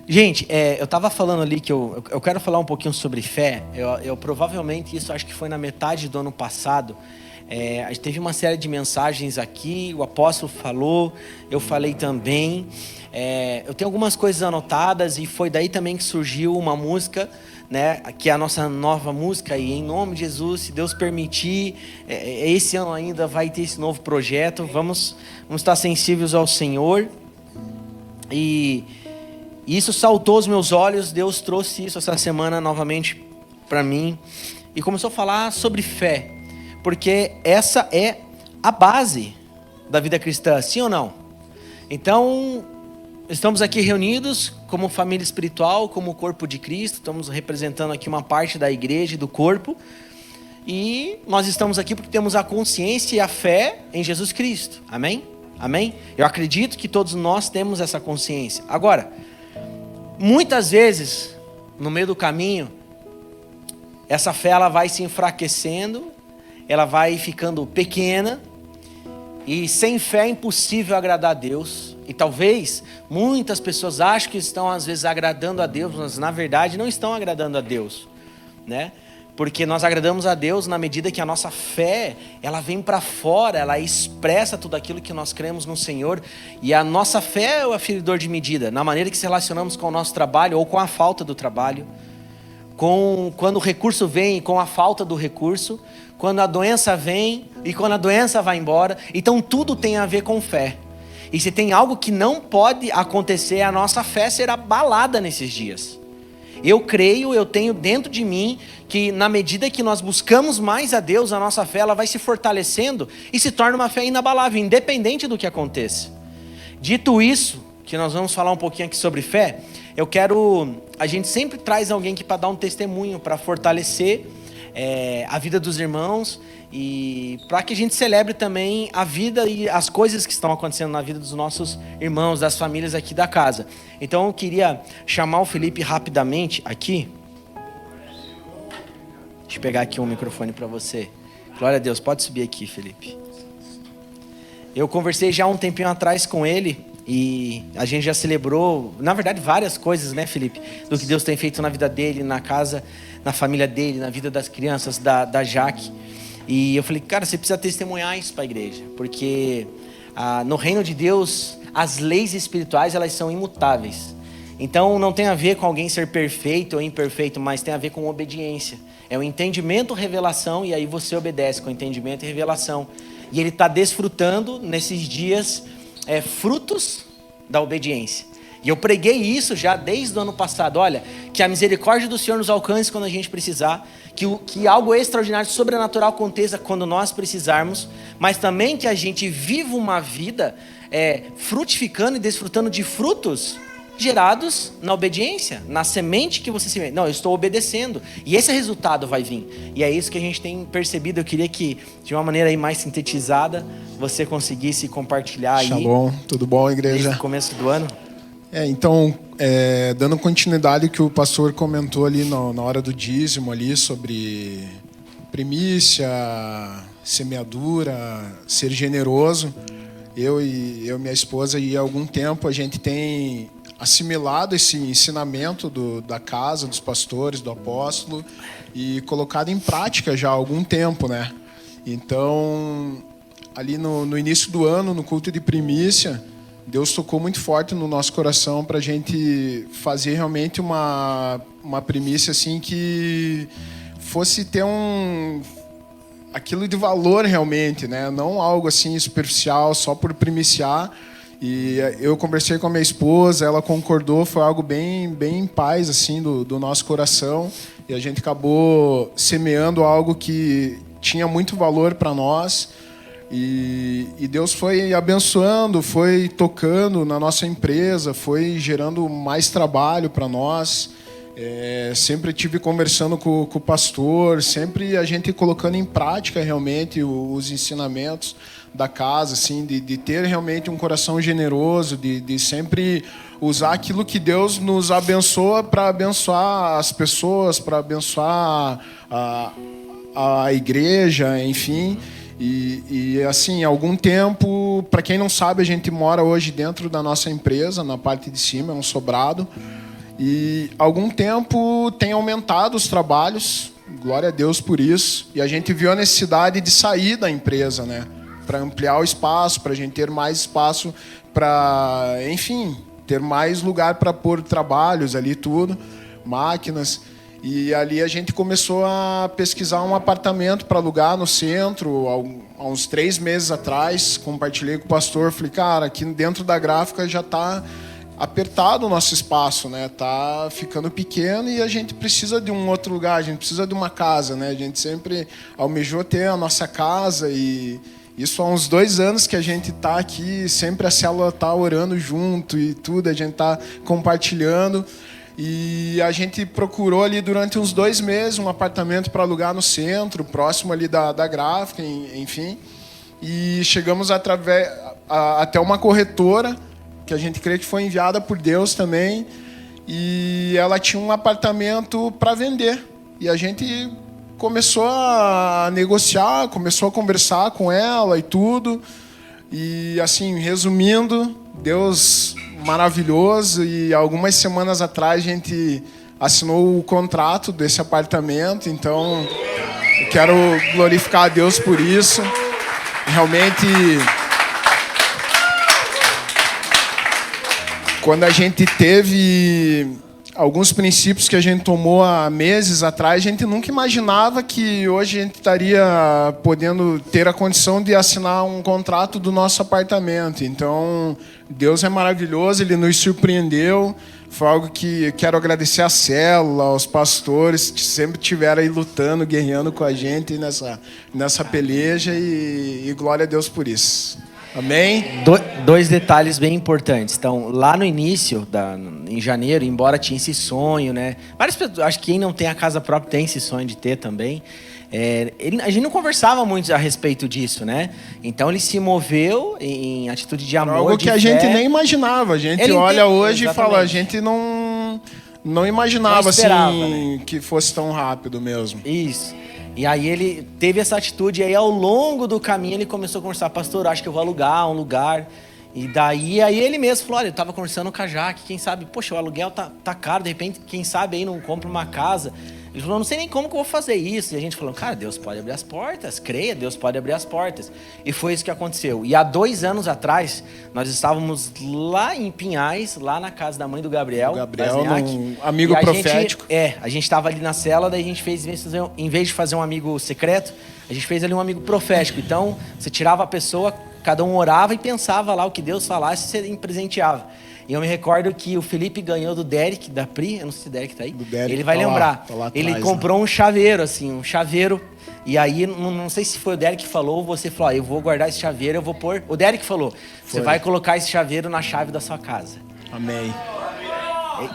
Gente, eu estava falando ali que eu quero falar um pouquinho sobre fé. Eu provavelmente, isso acho que foi na metade do ano passado. A gente teve uma série de mensagens aqui, o apóstolo falou, eu falei também. Eu tenho algumas coisas anotadas e foi daí também que surgiu uma música, né, que é a nossa nova música. E em nome de Jesus, se Deus permitir, esse ano ainda vai ter esse novo projeto. Vamos estar sensíveis ao Senhor. E isso saltou os meus olhos. Deus trouxe isso essa semana novamente para mim e começou a falar sobre fé, porque essa é a base da vida cristã, sim ou não? Então, estamos aqui reunidos como família espiritual, como corpo de Cristo. Estamos representando aqui uma parte da igreja e do corpo, e nós estamos aqui porque temos a consciência e a fé em Jesus Cristo. Amém? Amém? Eu acredito que todos nós temos essa consciência. Agora, muitas vezes, no meio do caminho, essa fé ela vai se enfraquecendo, ela vai ficando pequena, e sem fé é impossível agradar a Deus. E talvez muitas pessoas achem que estão às vezes agradando a Deus, mas na verdade não estão agradando a Deus, né? Porque nós agradamos a Deus na medida que a nossa fé, ela vem para fora, ela expressa tudo aquilo que nós cremos no Senhor. E a nossa fé é o aferidor de medida, na maneira que se relacionamos com o nosso trabalho ou com a falta do trabalho, quando o recurso vem e com a falta do recurso, quando a doença vem e quando a doença vai embora. Então tudo tem a ver com fé. E se tem algo que não pode acontecer, a nossa fé será abalada nesses dias. Eu creio, eu tenho dentro de mim que na medida que nós buscamos mais a Deus, a nossa fé ela vai se fortalecendo e se torna uma fé inabalável, independente do que aconteça. Dito isso, que nós vamos falar um pouquinho aqui sobre fé, a gente sempre traz alguém aqui para dar um testemunho, para fortalecer a vida dos irmãos e para que a gente celebre também a vida e as coisas que estão acontecendo na vida dos nossos irmãos, das famílias aqui da casa. Então eu queria chamar o Felipe rapidamente aqui. Deixa eu pegar aqui um microfone para você. Glória a Deus, pode subir aqui, Felipe. Eu conversei já um tempinho atrás com ele e a gente já celebrou, na verdade, várias coisas, né, Felipe? Do que Deus tem feito na vida dele, na casa, na família dele, na vida das crianças, da Jaque. E eu falei, cara, você precisa testemunhar isso para a igreja, porque no reino de Deus, as leis espirituais, elas são imutáveis. Então, não tem a ver com alguém ser perfeito ou imperfeito, mas tem a ver com obediência. É o entendimento, revelação, e aí você obedece com entendimento e revelação. E ele está desfrutando, nesses dias, frutos da obediência. E eu preguei isso já desde o ano passado. Olha, que a misericórdia do Senhor nos alcance quando a gente precisar, que algo extraordinário, sobrenatural aconteça quando nós precisarmos, mas também que a gente viva uma vida frutificando e desfrutando de frutos gerados na obediência, na semente que você semeia. Não, eu estou obedecendo e esse resultado vai vir. E é isso que a gente tem percebido. Eu queria que, de uma maneira aí mais sintetizada, você conseguisse compartilhar aí. Shalom, tudo bom, igreja? Desde o começo do ano. Então, dando continuidade ao que o pastor comentou ali na hora do dízimo ali sobre primícia, semeadura, ser generoso. Eu e minha esposa, e há algum tempo a gente tem assimilado esse ensinamento da casa, dos pastores, do apóstolo, e colocado em prática já há algum tempo, né? Então, ali no início do ano, no culto de primícia, Deus tocou muito forte no nosso coração para a gente fazer realmente uma primícia assim que fosse ter aquilo de valor realmente, né? Não algo assim superficial, só por primiciar. E eu conversei com a minha esposa, ela concordou, foi algo bem em paz assim do nosso coração, e a gente acabou semeando algo que tinha muito valor para nós, e Deus foi abençoando, foi tocando na nossa empresa, foi gerando mais trabalho para nós. Sempre tive conversando com o pastor, sempre a gente colocando em prática realmente os ensinamentos da casa, assim, de ter realmente um coração generoso, de sempre usar aquilo que Deus nos abençoa para abençoar as pessoas, para abençoar a igreja, enfim. E assim, há algum tempo, para quem não sabe, a gente mora hoje dentro da nossa empresa, na parte de cima, é um sobrado. E algum tempo tem aumentado os trabalhos, glória a Deus por isso. E a gente viu a necessidade de sair da empresa, né? Para ampliar o espaço, para a gente ter mais espaço para, enfim, ter mais lugar para pôr trabalhos ali, tudo, máquinas. E ali a gente começou a pesquisar um apartamento para alugar no centro, há uns 3 meses atrás. Compartilhei com o pastor, falei, cara, aqui dentro da gráfica já está apertado o nosso espaço, né? Tá ficando pequeno e a gente precisa de um outro lugar, a gente precisa de uma casa, né? A gente sempre almejou ter a nossa casa e isso há uns 2 anos que a gente tá aqui, sempre a célula tá orando junto e tudo, a gente tá compartilhando. E a gente procurou ali durante uns 2 meses um apartamento para alugar no centro, próximo ali da gráfica, enfim. E chegamos até uma corretora, que a gente crê que foi enviada por Deus também, e ela tinha um apartamento para vender. E a gente começou a negociar, começou a conversar com ela e tudo. E assim, resumindo, Deus maravilhoso, e algumas semanas atrás a gente assinou o contrato desse apartamento, então eu quero glorificar a Deus por isso. Realmente, quando a gente teve alguns princípios que a gente tomou há meses atrás, a gente nunca imaginava que hoje a gente estaria podendo ter a condição de assinar um contrato do nosso apartamento. Então, Deus é maravilhoso, Ele nos surpreendeu. Foi algo que quero agradecer à célula, aos pastores que sempre estiveram aí lutando, guerreando com a gente nessa peleja, e glória a Deus por isso. Amém? 2 detalhes bem importantes. Então, lá no início, em janeiro, embora tinha esse sonho, né? Várias pessoas, acho que quem não tem a casa própria tem esse sonho de ter também. A gente não conversava muito a respeito disso, né? Então ele se moveu em atitude de amor, algo que a gente nem imaginava. A gente olha hoje e fala, a gente não imaginava esperava, assim, né? Que fosse tão rápido mesmo. Isso. E aí ele teve essa atitude, e aí ao longo do caminho ele começou a conversar, pastor, acho que eu vou alugar um lugar. E daí aí ele mesmo falou, olha, eu estava conversando com a Jaque, quem sabe, poxa, o aluguel tá caro, de repente, quem sabe aí não compra uma casa. Ele falou, não sei nem como que eu vou fazer isso. E a gente falou, cara, Deus pode abrir as portas, creia, Deus pode abrir as portas. E foi isso que aconteceu. E há 2 anos atrás, nós estávamos lá em Pinhais, lá na casa da mãe do Gabriel. Um amigo profético. A gente estava ali na cela, daí a gente fez, em vez de fazer um amigo secreto, a gente fez ali um amigo profético. Então, você tirava a pessoa, cada um orava e pensava lá o que Deus falasse e você presenteava. E eu me recordo que o Felipe ganhou do Derek, da Pri, eu não sei se o Derek tá aí. Ele vai lembrar. Tá lá ele atrás, comprou um chaveiro, assim, um chaveiro. E aí, não sei se foi o Derek que falou, ou você falou, eu vou guardar esse chaveiro, eu vou pôr... O Derek falou, você vai colocar esse chaveiro na chave da sua casa. Amém.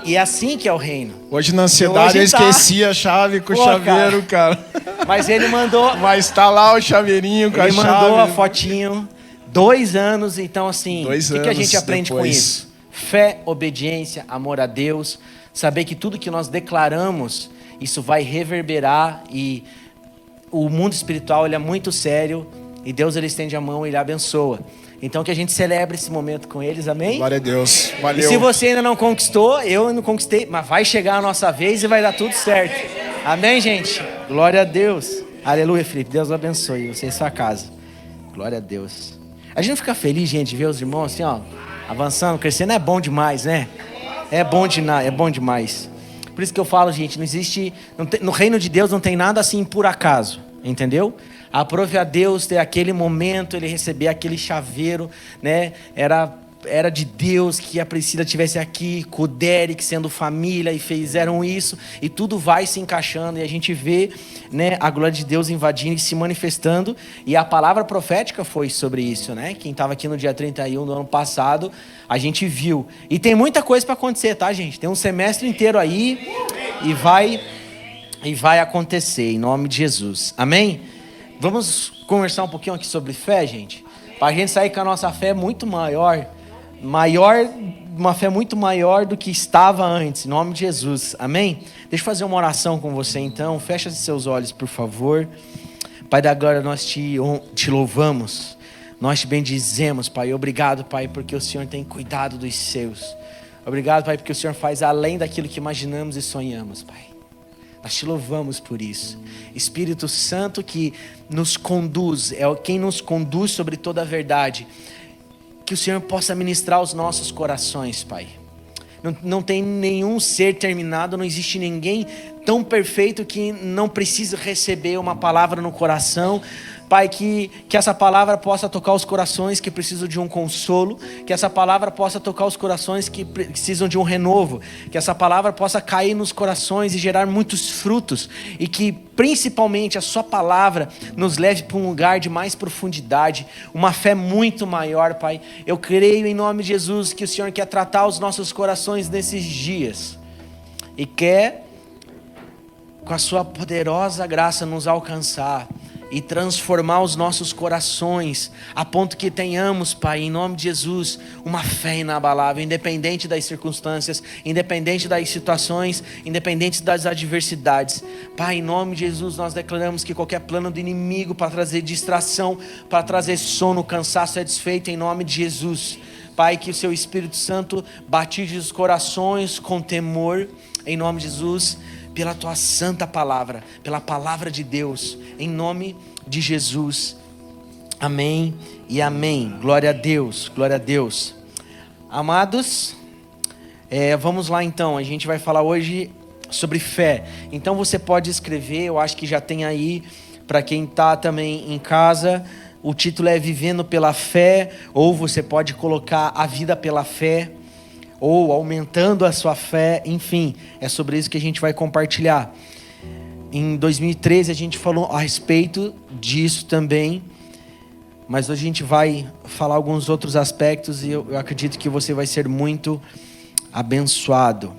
E é assim que é o reino. Hoje na ansiedade eu esqueci a chave com o chaveiro, cara. Mas ele mandou... Mas tá lá o chaveirinho com a chave. Ele mandou a fotinho, 2 anos, então assim, o que a gente aprende com isso? Fé, obediência, amor a Deus, saber que tudo que nós declaramos, isso vai reverberar, e o mundo espiritual ele é muito sério, e Deus ele estende a mão e ele abençoa. Então que a gente celebre esse momento com eles, amém? Glória a Deus, valeu. E se você ainda não conquistou, eu não conquistei, mas vai chegar a nossa vez e vai dar tudo certo. Amém, gente? Glória a Deus. Aleluia, Felipe, Deus abençoe você e sua casa. Glória a Deus. A gente não fica feliz, gente, ver os irmãos assim, ó, avançando, crescendo, é bom demais, né? É bom demais. Por isso que eu falo, gente, não existe... no reino de Deus não tem nada assim por acaso, entendeu? Aprove a Deus ter aquele momento, ele receber aquele chaveiro, né? Era de Deus que a Priscila estivesse aqui, com o Derek sendo família, e fizeram isso, e tudo vai se encaixando, e a gente vê, né, a glória de Deus invadindo e se manifestando, e a palavra profética foi sobre isso, né? Quem estava aqui no dia 31 do ano passado, a gente viu. E tem muita coisa para acontecer, tá, gente? Tem um semestre inteiro aí, e vai acontecer, em nome de Jesus. Amém? Vamos conversar um pouquinho aqui sobre fé, gente? Para a gente sair com a nossa fé muito maior, uma fé muito maior do que estava antes, em nome de Jesus, amém? Deixa eu fazer uma oração com você então, fecha seus olhos por favor. Pai da glória, nós te louvamos, nós te bendizemos, Pai, obrigado, Pai, porque o Senhor tem cuidado dos seus. Obrigado, Pai, porque o Senhor faz além daquilo que imaginamos e sonhamos, Pai. Nós te louvamos por isso. Espírito Santo que nos conduz, é quem nos conduz sobre toda a verdade. Que o Senhor possa ministrar os nossos corações, Pai. Não tem nenhum ser terminado, não existe ninguém tão perfeito que não precisa receber uma palavra no coração. Pai, que essa palavra possa tocar os corações que precisam de um consolo, que essa palavra possa tocar os corações que precisam de um renovo, que essa palavra possa cair nos corações e gerar muitos frutos, e que principalmente a sua palavra nos leve para um lugar de mais profundidade, uma fé muito maior, Pai. Eu creio em nome de Jesus que o Senhor quer tratar os nossos corações nesses dias, e quer, com a sua poderosa graça, nos alcançar e transformar os nossos corações, a ponto que tenhamos, Pai, em nome de Jesus, uma fé inabalável, independente das circunstâncias, independente das situações, independente das adversidades. Pai, em nome de Jesus, nós declaramos que qualquer plano do inimigo para trazer distração, para trazer sono, cansaço é desfeito em nome de Jesus. Pai, que o seu Espírito Santo batize os corações com temor, em nome de Jesus, pela tua santa palavra, pela palavra de Deus, em nome de Jesus. Amém e amém. Glória a Deus, glória a Deus. Amados, vamos lá então, a gente vai falar hoje sobre fé. Então você pode escrever, eu acho que já tem aí, para quem está também em casa, o título é Vivendo pela Fé, ou você pode colocar A Vida pela Fé, ou aumentando a sua fé, enfim, é sobre isso que a gente vai compartilhar. Em 2013 a gente falou a respeito disso também, mas hoje a gente vai falar alguns outros aspectos e eu acredito que você vai ser muito abençoado.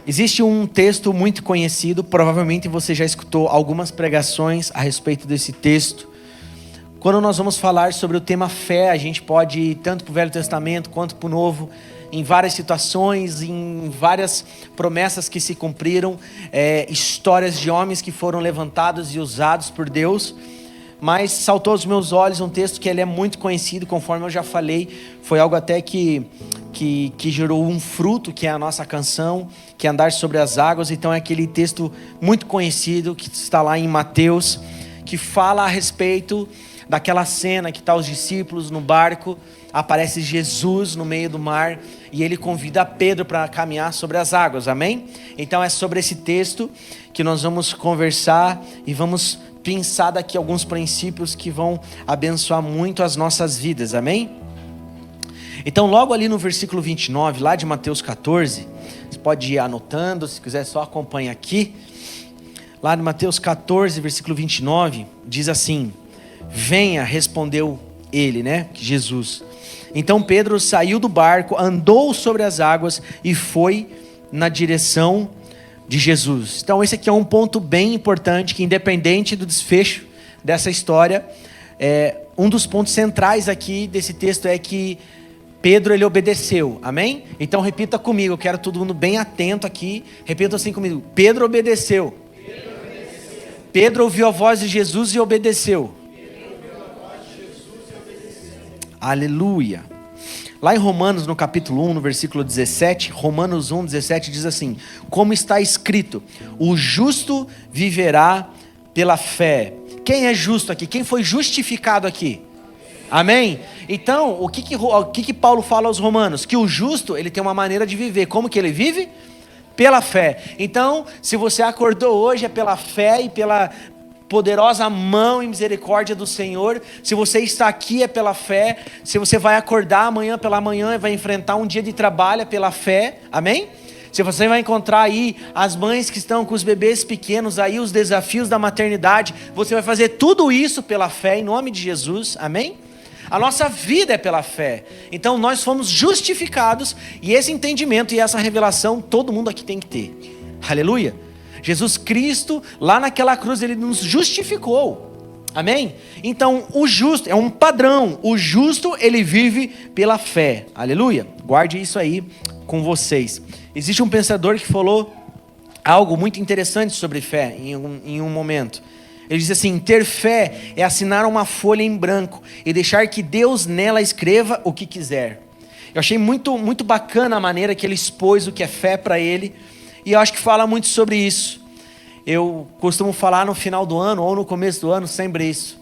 Existe um texto muito conhecido, provavelmente você já escutou algumas pregações a respeito desse texto. Quando nós vamos falar sobre o tema fé, a gente pode ir tanto para o Velho Testamento quanto para o Novo, em várias situações, em várias promessas que se cumpriram, histórias de homens que foram levantados e usados por Deus. Mas saltou aos meus olhos um texto que ele é muito conhecido, conforme eu já falei, foi algo até que gerou um fruto, que é a nossa canção, que é Andar sobre as Águas. Então é aquele texto muito conhecido que está lá em Mateus, que fala a respeito daquela cena que está os discípulos no barco, aparece Jesus no meio do mar e ele convida Pedro para caminhar sobre as águas, amém? Então é sobre esse texto que nós vamos conversar e vamos pensar daqui alguns princípios que vão abençoar muito as nossas vidas, amém? Então logo ali no versículo 29, lá de Mateus 14, você pode ir anotando, se quiser só acompanha aqui. Lá de Mateus 14, versículo 29, diz assim: venha, respondeu ele, Jesus. Então Pedro saiu do barco, andou sobre as águas e foi na direção de Jesus. Então esse aqui é um ponto bem importante, que independente do desfecho dessa história, um dos pontos centrais aqui desse texto é que Pedro, ele obedeceu, amém? Então repita comigo, eu quero todo mundo bem atento aqui, repita assim comigo: Pedro obedeceu. Pedro ouviu a voz de Jesus e obedeceu. Aleluia. Lá em Romanos, no capítulo 1, no versículo 17, Romanos 1, 17 diz assim: como está escrito, o justo viverá pela fé. Quem é justo aqui? Quem foi justificado aqui? Amém? Então, o que Paulo fala aos romanos? Que o justo, ele tem uma maneira de viver. Como que ele vive? Pela fé. Então, se você acordou hoje, é pela fé e pela poderosa mão e misericórdia do Senhor. Se você está aqui, é pela fé. Se você vai acordar amanhã pela manhã e vai enfrentar um dia de trabalho, é pela fé. Amém? Se você vai encontrar aí as mães que estão com os bebês pequenos, aí os desafios da maternidade, você vai fazer tudo isso pela fé, em nome de Jesus. Amém? A nossa vida é pela fé. Então nós fomos justificados, e esse entendimento e essa revelação todo mundo aqui tem que ter. Aleluia. Jesus Cristo, lá naquela cruz, ele nos justificou. Amém? Então o justo é um padrão. O justo, ele vive pela fé. Aleluia. Guarde isso aí com vocês. Existe um pensador que falou algo muito interessante sobre fé em um momento. Ele diz assim: ter fé é assinar uma folha em branco e deixar que Deus nela escreva o que quiser. Eu achei muito, muito bacana a maneira que ele expôs o que é fé para ele. E eu acho que fala muito sobre isso. Eu costumo falar no final do ano ou no começo do ano sempre isso.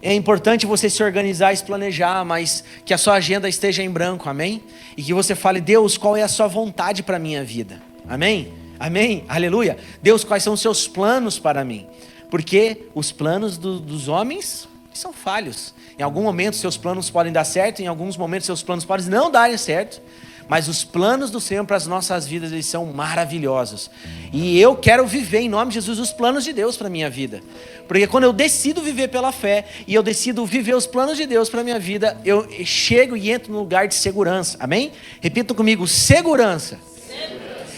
É importante você se organizar e se planejar, mas que a sua agenda esteja em branco, amém? E que você fale, Deus, qual é a sua vontade para a minha vida? Amém? Amém? Aleluia. Deus, quais são os seus planos para mim? Porque os planos dos homens são falhos. Em algum momento seus planos podem dar certo, em alguns momentos seus planos podem não darem certo. Mas os planos do Senhor para as nossas vidas, eles são maravilhosos. E eu quero viver em nome de Jesus os planos de Deus para a minha vida. Porque quando eu decido viver pela fé e eu decido viver os planos de Deus para a minha vida, eu chego e entro no lugar de segurança. Amém? Repitam comigo, segurança.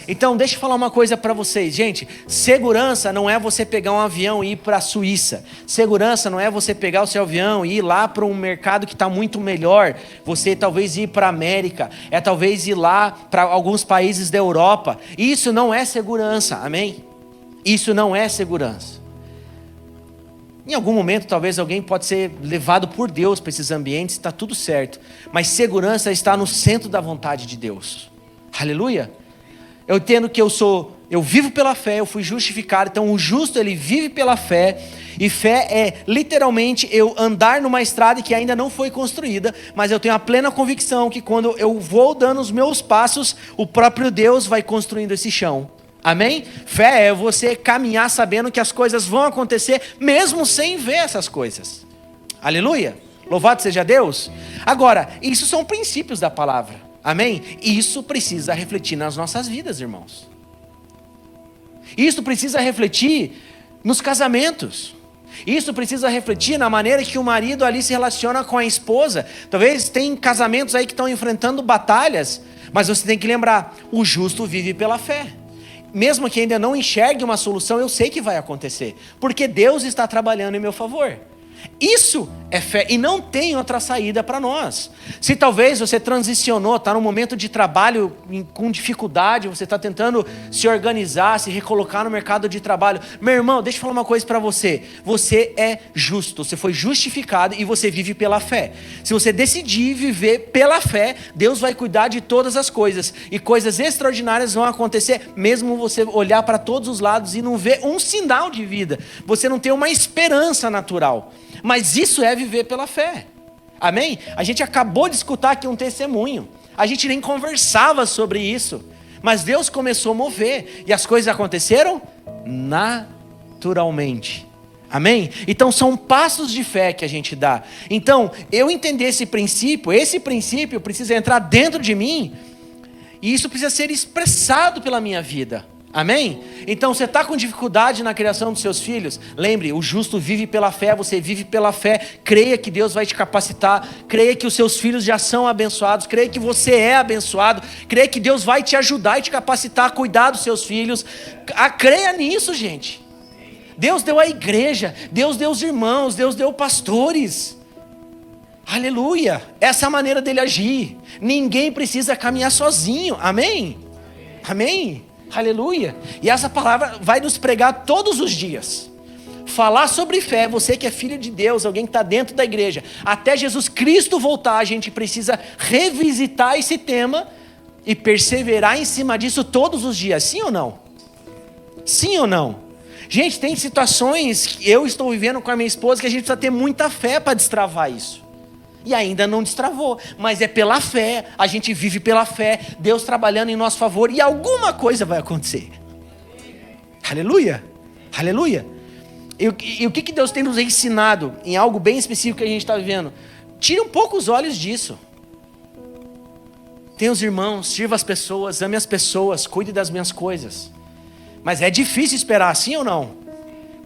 Então, deixa eu falar uma coisa para vocês, gente. Segurança não é você pegar um avião e ir para a Suíça. Segurança não é você pegar o seu avião e ir lá para um mercado que está muito melhor. Você talvez ir para a América. É talvez ir lá para alguns países da Europa. Isso não é segurança, amém? Isso não é segurança. Em algum momento, talvez alguém pode ser levado por Deus para esses ambientes, está tudo certo. Mas segurança está no centro da vontade de Deus. Aleluia. Eu entendo que eu vivo pela fé, eu fui justificado, então o justo ele vive pela fé, e fé é literalmente eu andar numa estrada que ainda não foi construída, mas eu tenho a plena convicção que quando eu vou dando os meus passos, o próprio Deus vai construindo esse chão. Amém? Fé é você caminhar sabendo que as coisas vão acontecer, mesmo sem ver essas coisas. Aleluia! Louvado seja Deus! Agora, isso são princípios da palavra. Amém? Isso precisa refletir nas nossas vidas, irmãos. Isso precisa refletir nos casamentos. Isso precisa refletir na maneira que o marido ali se relaciona com a esposa. Talvez tem casamentos aí que estão enfrentando batalhas, mas você tem que lembrar, o justo vive pela fé. Mesmo que ainda não enxergue uma solução, eu sei que vai acontecer, porque Deus está trabalhando em meu favor. Isso é fé e não tem outra saída para nós. Se talvez você transicionou, está num momento de trabalho com dificuldade, você está tentando se organizar, se recolocar no mercado de trabalho. Meu irmão, deixa eu falar uma coisa para você. Você é justo, você foi justificado e você vive pela fé. Se você decidir viver pela fé, Deus vai cuidar de todas as coisas. E coisas extraordinárias vão acontecer, mesmo você olhar para todos os lados e não ver um sinal de vida. Você não tem uma esperança natural. Mas isso é viver pela fé. Amém? A gente acabou de escutar aqui um testemunho. A gente nem conversava sobre isso. Mas Deus começou a mover. E as coisas aconteceram naturalmente. Amém? Então são passos de fé que a gente dá. Então, eu entender esse princípio precisa entrar dentro de mim. E isso precisa ser expressado pela minha vida. Amém? Então você está com dificuldade na criação dos seus filhos? Lembre, o justo vive pela fé, você vive pela fé. Creia que Deus vai te capacitar. Creia que os seus filhos já são abençoados. Creia que você é abençoado. Creia que Deus vai te ajudar e te capacitar a cuidar dos seus filhos. Creia nisso, gente. Deus deu a igreja, Deus deu os irmãos, Deus deu pastores. Aleluia. Essa é a maneira dele agir. Ninguém precisa caminhar sozinho. Amém? Amém? Aleluia. E essa palavra vai nos pregar todos os dias. Falar sobre fé, você que é filho de Deus, alguém que está dentro da igreja, até Jesus Cristo voltar, a gente precisa revisitar esse tema e perseverar em cima disso todos os dias. Sim ou não? Sim ou não? Gente, tem situações que eu estou vivendo com a minha esposa que a gente precisa ter muita fé para destravar isso. E ainda não destravou, mas é pela fé, a gente vive pela fé, Deus trabalhando em nosso favor e alguma coisa vai acontecer. Aleluia, aleluia. E o que Deus tem nos ensinado em algo bem específico que a gente está vivendo? Tire um pouco os olhos disso. Tenha os irmãos, sirva as pessoas, ame as pessoas, cuide das minhas coisas. Mas é difícil esperar, sim ou não?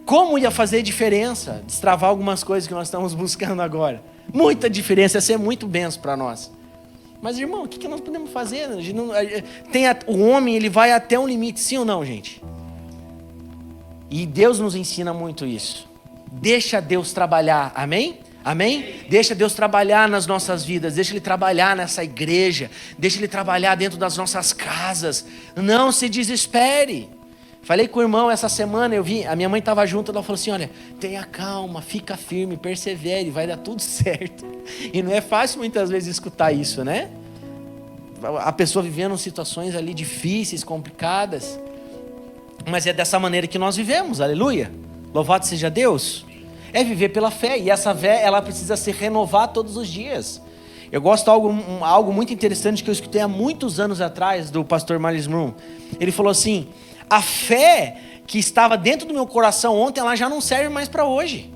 Como ia fazer diferença destravar algumas coisas que nós estamos buscando agora? Muita diferença, ia ser muito benção para nós. Mas irmão, o que nós podemos fazer? O homem, ele vai até um limite, sim ou não, gente? E Deus nos ensina muito isso. Deixa Deus trabalhar, amém? Amém? Deixa Deus trabalhar nas nossas vidas, deixa Ele trabalhar nessa igreja, deixa Ele trabalhar dentro das nossas casas. Não se desespere. Falei com o irmão essa semana, a minha mãe estava junto, ela falou assim, olha, tenha calma, fica firme, persevere, vai dar tudo certo. E não é fácil muitas vezes escutar isso, né? a pessoa vivendo situações ali difíceis, complicadas. Mas é dessa maneira que nós vivemos, aleluia. Louvado seja Deus. É viver pela fé, e essa fé, ela precisa se renovar todos os dias. Eu gosto de algo muito interessante que eu escutei há muitos anos atrás do pastor Miles Monroe. Ele falou assim: a fé que estava dentro do meu coração ontem, ela já não serve mais para hoje.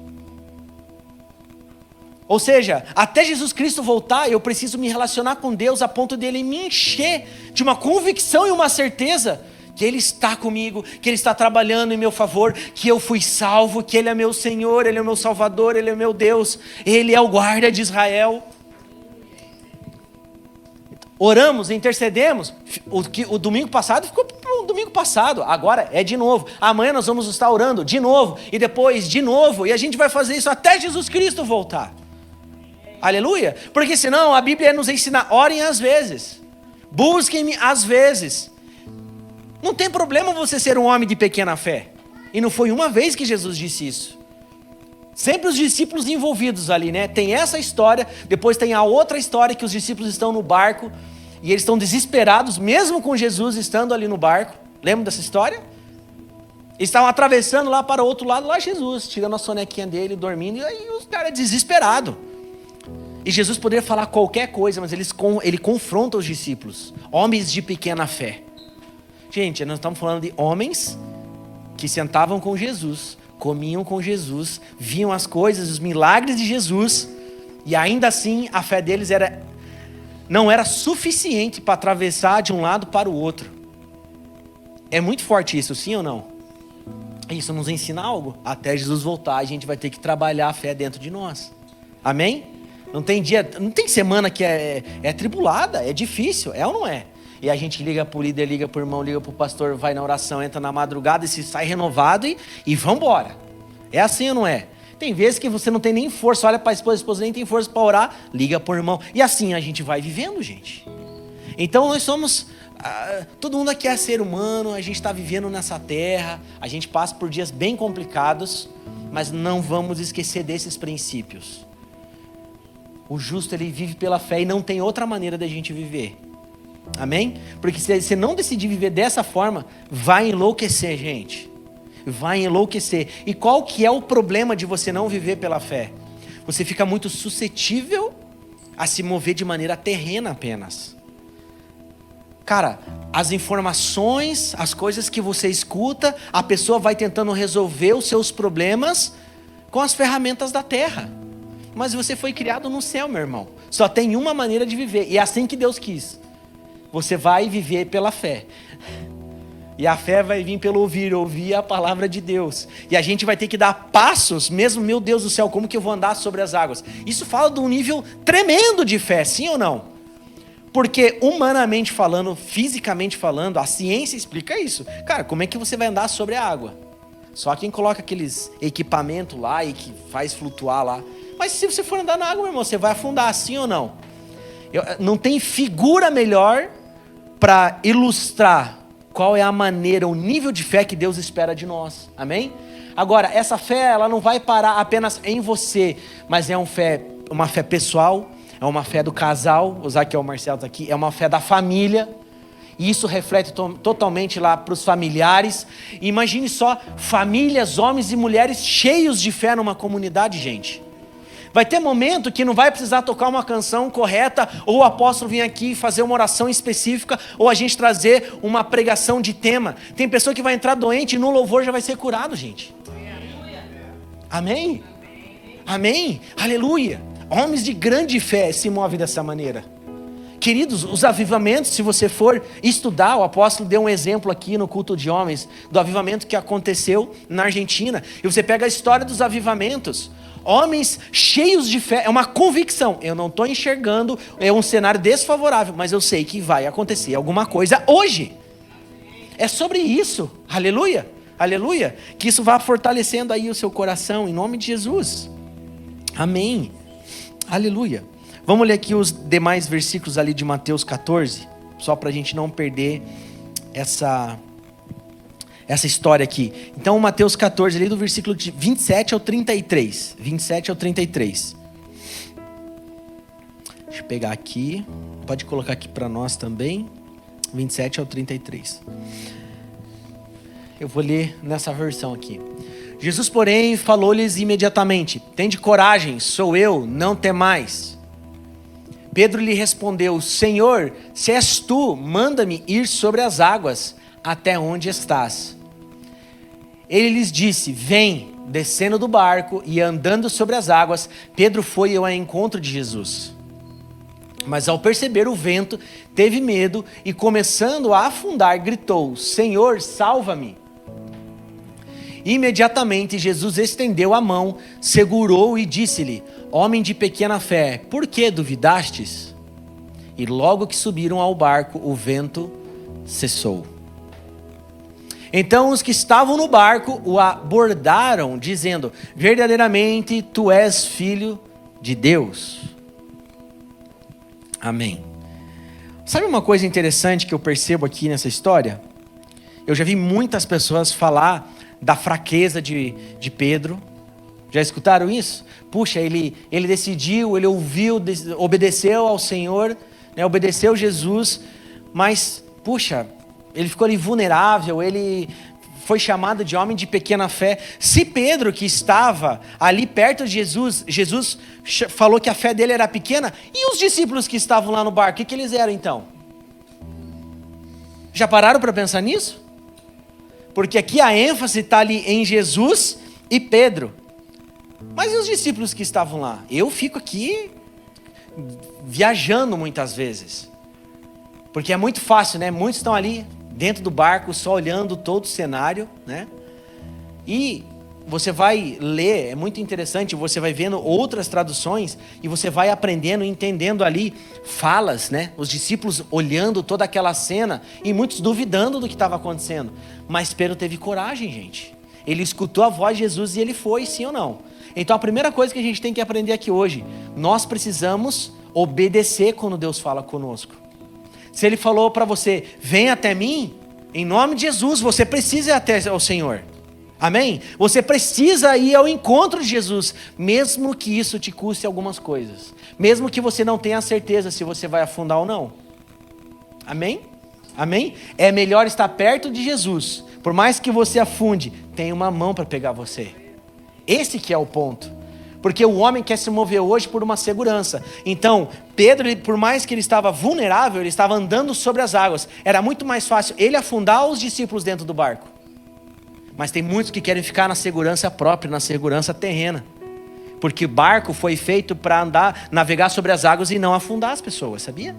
Ou seja, até Jesus Cristo voltar, eu preciso me relacionar com Deus a ponto dele me encher de uma convicção e uma certeza que Ele está comigo, que Ele está trabalhando em meu favor, que eu fui salvo, que Ele é meu Senhor, Ele é meu Salvador, Ele é meu Deus, Ele é o guarda de Israel. Oramos, intercedemos. O domingo passado ficou para o domingo passado, agora é de novo. Amanhã nós vamos estar orando de novo, e depois de novo, e a gente vai fazer isso até Jesus Cristo voltar. Aleluia, porque senão a Bíblia nos ensina: orem às vezes, busquem-me às vezes. Não tem problema você ser um homem de pequena fé, e não foi uma vez que Jesus disse isso. Sempre os discípulos envolvidos ali, né? Tem essa história, depois tem a outra história que os discípulos estão no barco, e eles estão desesperados, mesmo com Jesus estando ali no barco. Lembra dessa história? Eles estavam atravessando lá para o outro lado, lá Jesus, tirando a sonequinha dele, dormindo, e aí os caras desesperados. E Jesus poderia falar qualquer coisa, mas ele confronta os discípulos, homens de pequena fé. Gente, nós estamos falando de homens que sentavam com Jesus, comiam com Jesus, viam as coisas, os milagres de Jesus, e ainda assim a fé deles não era suficiente para atravessar de um lado para o outro. É muito forte isso, sim ou não? Isso nos ensina algo. Até Jesus voltar, a gente vai ter que trabalhar a fé dentro de nós. Amém? Não tem semana que é tribulada, é difícil, é ou não é? E a gente liga para o líder, liga para o irmão, liga para o pastor, vai na oração, entra na madrugada e se sai renovado e vambora. É assim ou não é? Tem vezes que você não tem nem força, olha para a esposa nem tem força para orar, liga para o irmão. E assim a gente vai vivendo, gente. Então nós somos, todo mundo aqui é ser humano, a gente está vivendo nessa terra, a gente passa por dias bem complicados, mas não vamos esquecer desses princípios. O justo, ele vive pela fé e não tem outra maneira da gente viver. Amém? Porque se você não decidir viver dessa forma, vai enlouquecer, gente. Vai enlouquecer. E qual que é o problema de você não viver pela fé? Você fica muito suscetível a se mover de maneira terrena apenas. Cara, as informações, as coisas que você escuta, a pessoa vai tentando resolver os seus problemas com as ferramentas da terra. Mas você foi criado no céu, meu irmão. Só tem uma maneira de viver, e é assim que Deus quis. Você vai viver pela fé. E a fé vai vir pelo ouvir a palavra de Deus. E a gente vai ter que dar passos, mesmo, meu Deus do céu, como que eu vou andar sobre as águas? Isso fala de um nível tremendo de fé, sim ou não? Porque humanamente falando, fisicamente falando, a ciência explica isso. Cara, como é que você vai andar sobre a água? Só quem coloca aqueles equipamentos lá e que faz flutuar lá. Mas se você for andar na água, meu irmão, você vai afundar, sim ou não? Não tem figura melhor para ilustrar qual é a maneira, o nível de fé que Deus espera de nós. Amém? Agora, essa fé, ela não vai parar apenas em você, mas é uma fé pessoal, é uma fé do casal, usar que o Marcelo está aqui, é uma fé da família, e isso reflete totalmente lá para os familiares. Imagine só, famílias, homens e mulheres cheios de fé numa comunidade, gente. Vai ter momento que não vai precisar tocar uma canção correta, ou o apóstolo vir aqui e fazer uma oração específica, ou a gente trazer uma pregação de tema. Tem pessoa que vai entrar doente e no louvor já vai ser curado, gente. Amém? Amém? Aleluia. Homens de grande fé se movem dessa maneira. Queridos, os avivamentos, se você for estudar, o apóstolo deu um exemplo aqui no culto de homens, do avivamento que aconteceu na Argentina, e você pega a história dos avivamentos, homens cheios de fé, é uma convicção, eu não estou enxergando, é um cenário desfavorável, mas eu sei que vai acontecer alguma coisa hoje, é sobre isso, aleluia, aleluia, que isso vá fortalecendo aí o seu coração, em nome de Jesus, amém, aleluia. Vamos ler aqui os demais versículos ali de Mateus 14, só para a gente não perder essa história aqui. Então, Mateus 14, ali do versículo de 27 ao 33. 27 ao 33. Deixa eu pegar aqui. Pode colocar aqui para nós também. 27 ao 33. Eu vou ler nessa versão aqui. Jesus, porém, falou-lhes imediatamente: tende coragem, sou eu, não temais. Pedro lhe respondeu: Senhor, se és tu, manda-me ir sobre as águas até onde estás. Ele lhes disse: vem. Descendo do barco e andando sobre as águas, Pedro foi ao encontro de Jesus. Mas ao perceber o vento, teve medo e, começando a afundar, gritou: Senhor, salva-me. Imediatamente Jesus estendeu a mão, segurou e disse-lhe: homem de pequena fé, por que duvidastes? E logo que subiram ao barco, o vento cessou. Então os que estavam no barco o abordaram, dizendo: verdadeiramente tu és filho de Deus. Amém. Sabe uma coisa interessante que eu percebo aqui nessa história? Eu já vi muitas pessoas falar da fraqueza de Pedro. Já escutaram isso? Puxa, ele decidiu, ele ouviu, obedeceu ao Senhor, né, obedeceu Jesus, mas, puxa, ele ficou ali vulnerável, ele foi chamado de homem de pequena fé. Se Pedro, que estava ali perto de Jesus, Jesus falou que a fé dele era pequena, e os discípulos que estavam lá no barco, o que eles eram então? Já pararam para pensar nisso? Porque aqui a ênfase está ali em Jesus e Pedro. Mas e os discípulos que estavam lá? Eu fico aqui viajando muitas vezes. Porque é muito fácil, né? Muitos estão ali dentro do barco, só olhando todo o cenário, né? E você vai ler, é muito interessante, você vai vendo outras traduções e você vai aprendendo, entendendo ali falas, né? Os discípulos olhando toda aquela cena e muitos duvidando do que estava acontecendo. Mas Pedro teve coragem, gente. Ele escutou a voz de Jesus e ele foi, sim ou não? Então a primeira coisa que a gente tem que aprender aqui hoje, nós precisamos obedecer quando Deus fala conosco. Se ele falou para você, vem até mim, em nome de Jesus, você precisa ir até o Senhor. Amém? Você precisa ir ao encontro de Jesus, mesmo que isso te custe algumas coisas. Mesmo que você não tenha certeza se você vai afundar ou não. Amém? Amém? É melhor estar perto de Jesus. Por mais que você afunde, tem uma mão para pegar você. Esse que é o ponto. Porque o homem quer se mover hoje por uma segurança. Então, Pedro, por mais que ele estava vulnerável, ele estava andando sobre as águas. Era muito mais fácil ele afundar os discípulos dentro do barco. Mas tem muitos que querem ficar na segurança própria, na segurança terrena. Porque o barco foi feito para andar, navegar sobre as águas e não afundar as pessoas, sabia?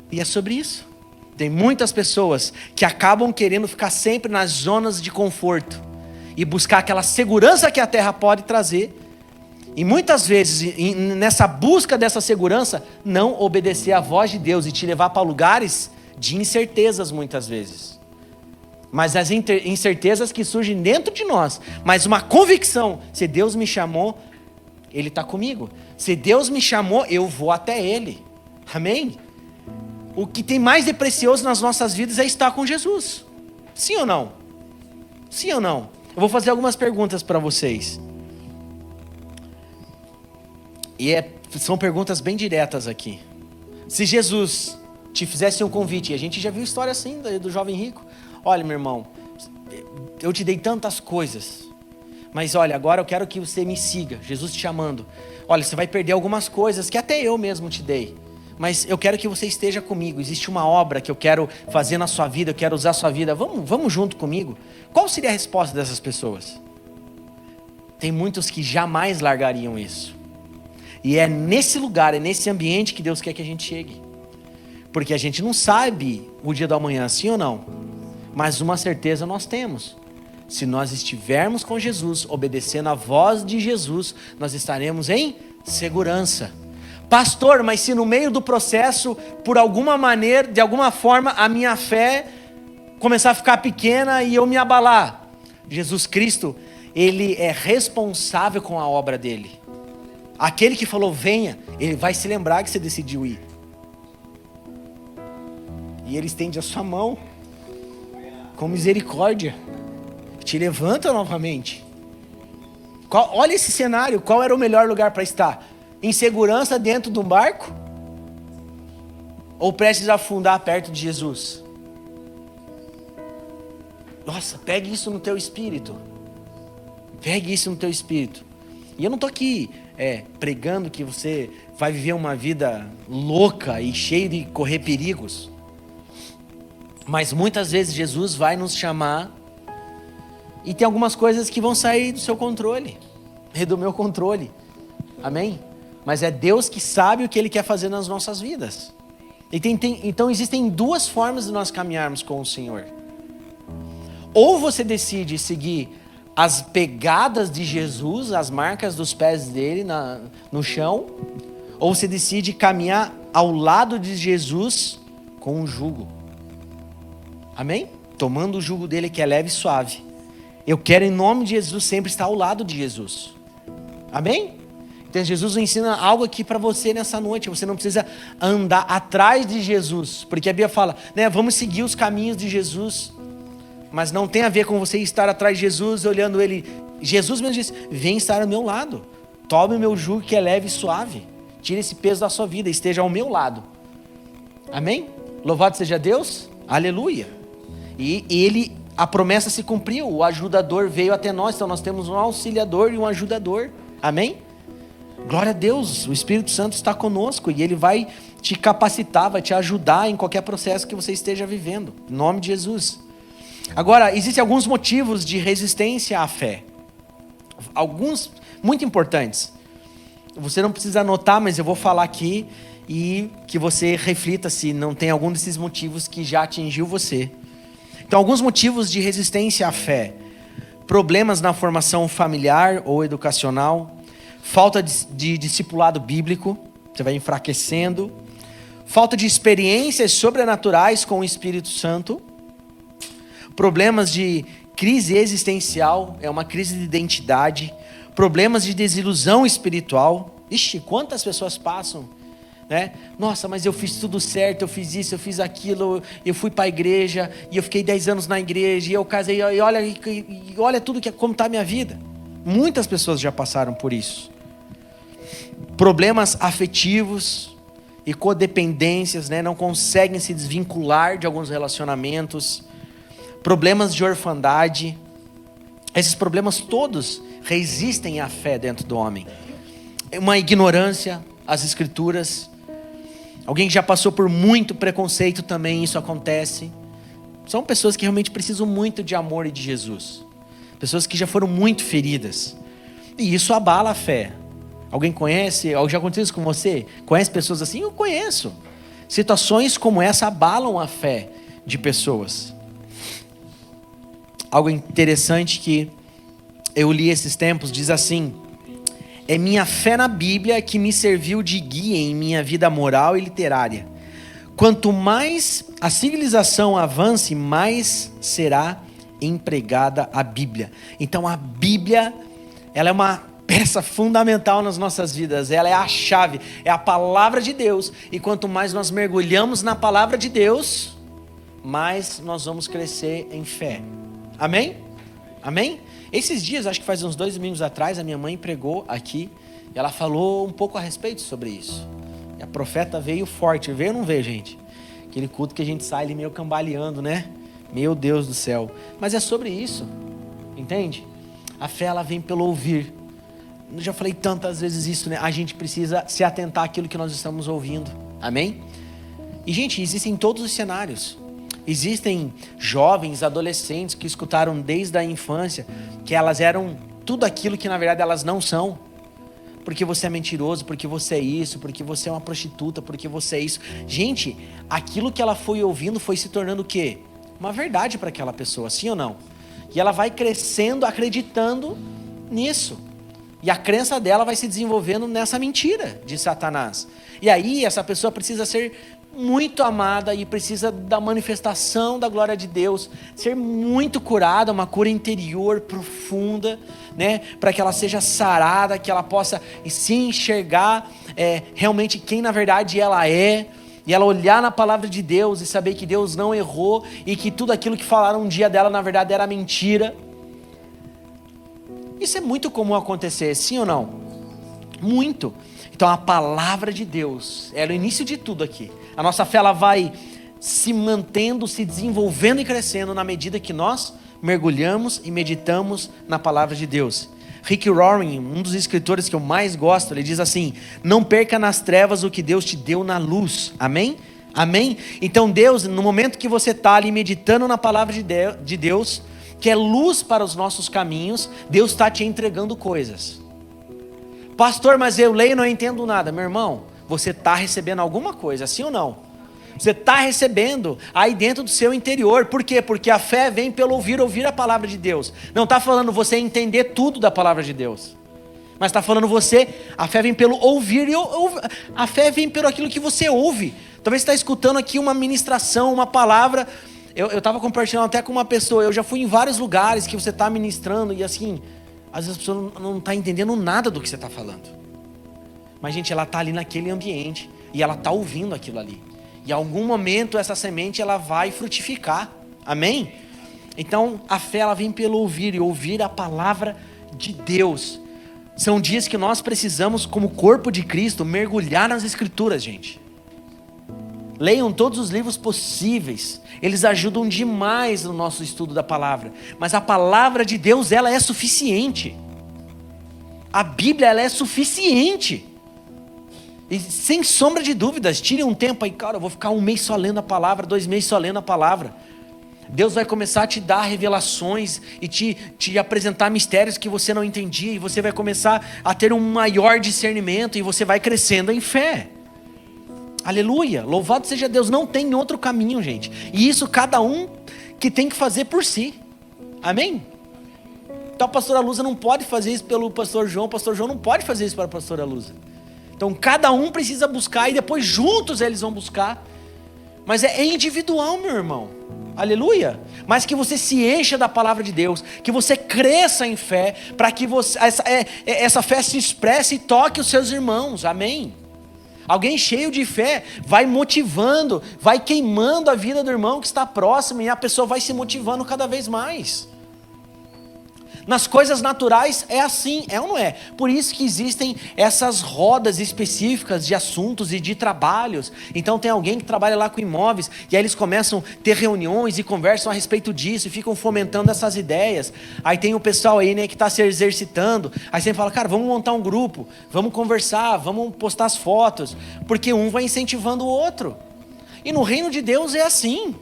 E é sobre isso. Tem muitas pessoas que acabam querendo ficar sempre nas zonas de conforto e buscar aquela segurança que a terra pode trazer, e muitas vezes, nessa busca dessa segurança, não obedecer à voz de Deus e te levar para lugares de incertezas muitas vezes. Mas as incertezas que surgem dentro de nós, mas uma convicção: se Deus me chamou, Ele está comigo. Se Deus me chamou, eu vou até Ele. Amém? O que tem mais de precioso nas nossas vidas é estar com Jesus. Sim ou não? Sim ou não? Eu vou fazer algumas perguntas para vocês. E são perguntas bem diretas aqui. Se Jesus te fizesse um convite, e a gente já viu história assim do jovem rico. Olha, meu irmão, eu te dei tantas coisas, mas olha, agora eu quero que você me siga. Jesus te chamando. Olha, você vai perder algumas coisas que até eu mesmo te dei, mas eu quero que você esteja comigo. Existe uma obra que eu quero fazer na sua vida, eu quero usar a sua vida. Vamos junto comigo? Qual seria a resposta dessas pessoas? Tem muitos que jamais largariam isso. E é nesse lugar, é nesse ambiente que Deus quer que a gente chegue. Porque a gente não sabe o dia do amanhã, sim ou não? Mas uma certeza nós temos. Se nós estivermos com Jesus, obedecendo a voz de Jesus, nós estaremos em segurança. Pastor, mas se no meio do processo, por alguma maneira, de alguma forma, a minha fé começar a ficar pequena e eu me abalar. Jesus Cristo, Ele é responsável com a obra dele. Aquele que falou venha, Ele vai se lembrar que você decidiu ir. E Ele estende a sua mão com misericórdia, te levanta novamente. Olha esse cenário, qual era o melhor lugar para estar? Em segurança dentro de um barco? Ou prestes a afundar perto de Jesus? Nossa, pegue isso no teu espírito. Pegue isso no teu espírito. E eu não estou aqui pregando que você vai viver uma vida louca e cheia de correr perigos. Mas muitas vezes Jesus vai nos chamar e tem algumas coisas que vão sair do seu controle e do meu controle. Amém? Mas é Deus que sabe o que Ele quer fazer nas nossas vidas. Então existem duas formas de nós caminharmos com o Senhor. Ou você decide seguir as pegadas de Jesus, as marcas dos pés dele no chão, ou você decide caminhar ao lado de Jesus com um jugo. Amém? Tomando o jugo dele que é leve e suave. Eu quero em nome de Jesus sempre estar ao lado de Jesus. Amém? Então Jesus ensina algo aqui para você nessa noite. Você não precisa andar atrás de Jesus, porque a Bíblia fala, né, vamos seguir os caminhos de Jesus. Mas não tem a ver com você estar atrás de Jesus, olhando ele. Jesus mesmo disse, vem estar ao meu lado. Tome o meu jugo que é leve e suave. Tire esse peso da sua vida, esteja ao meu lado. Amém? Louvado seja Deus. Aleluia. E a promessa se cumpriu. O ajudador veio até nós. Então nós temos um auxiliador e um ajudador. Amém? Glória a Deus. O Espírito Santo está conosco. E Ele vai te capacitar, vai te ajudar em qualquer processo que você esteja vivendo. Em nome de Jesus. Agora, existem alguns motivos de resistência à fé. Alguns muito importantes. Você não precisa anotar, mas eu vou falar aqui e que você reflita se não tem algum desses motivos que já atingiu você. Então, alguns motivos de resistência à fé. Problemas na formação familiar ou educacional. Falta de discipulado bíblico. Você vai enfraquecendo. Falta de experiências sobrenaturais com o Espírito Santo. Problemas de crise existencial, é uma crise de identidade. Problemas de desilusão espiritual. Ixi, quantas pessoas passam, né? Nossa, mas eu fiz tudo certo, eu fiz isso, eu fiz aquilo, eu fui para a igreja, e eu fiquei 10 anos na igreja, e eu casei, e olha tudo como está a minha vida. Muitas pessoas já passaram por isso. Problemas afetivos e codependências, né? Não conseguem se desvincular de alguns relacionamentos. Problemas de orfandade. Esses problemas todos resistem à fé dentro do homem. Uma ignorância às escrituras. Alguém que já passou por muito preconceito também, isso acontece. São pessoas que realmente precisam muito de amor e de Jesus. Pessoas que já foram muito feridas. E isso abala a fé. Alguém conhece? Já aconteceu isso com você? Conhece pessoas assim? Eu conheço. Situações como essa abalam a fé de pessoas. Algo interessante que eu li esses tempos, diz assim: é minha fé na Bíblia que me serviu de guia em minha vida moral e literária. Quanto mais a civilização avance, mais será empregada a Bíblia. Então a Bíblia, ela é uma peça fundamental nas nossas vidas. Ela é a chave, é a palavra de Deus. E quanto mais nós mergulhamos na palavra de Deus, mais nós vamos crescer em fé. Amém? Amém? Esses dias, acho que faz uns 2 domingos atrás, a minha mãe pregou aqui. E ela falou um pouco a respeito sobre isso. E a profeta veio forte. Veio ou não veio, gente? Aquele culto que a gente sai ali meio cambaleando, né? Meu Deus do céu. Mas é sobre isso. Entende? A fé, ela vem pelo ouvir. Eu já falei tantas vezes isso, né? A gente precisa se atentar àquilo que nós estamos ouvindo. Amém? E, gente, existem todos os cenários. Existem jovens, adolescentes que escutaram desde a infância que elas eram tudo aquilo que na verdade elas não são. Porque você é mentiroso, porque você é isso, porque você é uma prostituta, porque você é isso. Gente, aquilo que ela foi ouvindo foi se tornando o quê? Uma verdade para aquela pessoa, sim ou não? E ela vai crescendo acreditando nisso. E a crença dela vai se desenvolvendo nessa mentira de Satanás. E aí essa pessoa precisa ser muito amada e precisa da manifestação da glória de Deus, ser muito curada, uma cura interior profunda, né? Para que ela seja sarada, que ela possa se enxergar realmente quem na verdade ela é, e ela olhar na palavra de Deus e saber que Deus não errou e que tudo aquilo que falaram um dia dela na verdade era mentira. Isso é muito comum acontecer, sim ou não? Muito. Então a palavra de Deus é o início de tudo aqui. A nossa fé ela vai se mantendo, se desenvolvendo e crescendo na medida que nós mergulhamos e meditamos na palavra de Deus. Rick Warren, um dos escritores que eu mais gosto, ele diz assim: não perca nas trevas o que Deus te deu na luz. Amém? Amém? Então Deus, no momento que você está ali meditando na palavra de Deus, que é luz para os nossos caminhos, Deus está te entregando coisas. Pastor, mas eu leio e não entendo nada. Meu irmão, você está recebendo alguma coisa, sim ou não? Você está recebendo aí dentro do seu interior. Por quê? Porque a fé vem pelo ouvir a palavra de Deus. Não está falando você entender tudo da palavra de Deus, mas está falando a fé vem pelo ouvir, e a fé vem pelo aquilo que você ouve. Talvez você está escutando aqui uma ministração, uma palavra. Eu estava compartilhando até com uma pessoa, eu já fui em vários lugares que você está ministrando, e assim, às vezes a pessoa não está entendendo nada do que você está falando. Mas gente, ela está ali naquele ambiente, e ela está ouvindo aquilo ali. E em algum momento essa semente ela vai frutificar. Amém? Então a fé ela vem pelo ouvir, e ouvir a palavra de Deus. São dias que nós precisamos, como corpo de Cristo, mergulhar nas Escrituras, gente. Leiam todos os livros possíveis. Eles ajudam demais no nosso estudo da palavra. Mas a palavra de Deus, ela é suficiente. A Bíblia, ela é suficiente. E sem sombra de dúvidas, tire um tempo aí, cara, eu vou ficar 1 mês só lendo a palavra, 2 meses só lendo a palavra. Deus vai começar a te dar revelações e te apresentar mistérios que você não entendia, e você vai começar a ter um maior discernimento, e você vai crescendo em fé. Aleluia, louvado seja Deus, não tem outro caminho, gente. E isso cada um que tem que fazer por si. Amém? Então a pastora Luza não pode fazer isso pelo pastor João, o pastor João não pode fazer isso para a pastora Luza. Então cada um precisa buscar, e depois juntos eles vão buscar. Mas é individual, meu irmão. Aleluia. Mas que você se encha da palavra de Deus, que você cresça em fé, para que essa fé se expresse e toque os seus irmãos. Amém? Alguém cheio de fé vai motivando, vai queimando a vida do irmão que está próximo, e a pessoa vai se motivando cada vez mais. Nas coisas naturais é assim, é ou não é? Por isso que existem essas rodas específicas de assuntos e de trabalhos. Então tem alguém que trabalha lá com imóveis, e aí eles começam a ter reuniões e conversam a respeito disso, e ficam fomentando essas ideias. Aí tem o pessoal aí, né, que está se exercitando. Aí você fala, cara, vamos montar um grupo, vamos conversar, vamos postar as fotos, porque um vai incentivando o outro. E no reino de Deus é assim.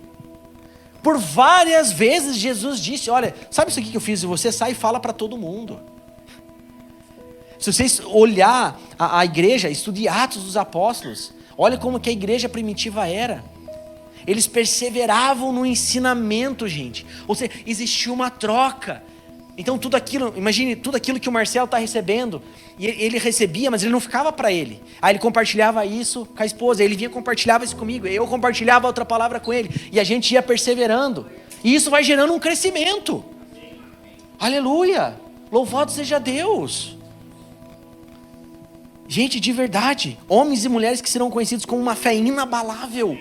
Por várias vezes Jesus disse, olha, sabe isso aqui que eu fiz? Você sai e fala para todo mundo. Se vocês olhar a igreja, estude Atos dos Apóstolos, olha como que a igreja primitiva era. Eles perseveravam no ensinamento, gente. Ou seja, existia uma troca. Então tudo aquilo, imagine tudo aquilo que o Marcelo está recebendo, e ele recebia, mas ele não ficava para ele. Aí ele compartilhava isso com a esposa, ele vinha e compartilhava isso comigo, eu compartilhava outra palavra com ele, e a gente ia perseverando. E isso vai gerando um crescimento. Aleluia! Louvado seja Deus! Gente, de verdade, homens e mulheres que serão conhecidos com uma fé inabalável.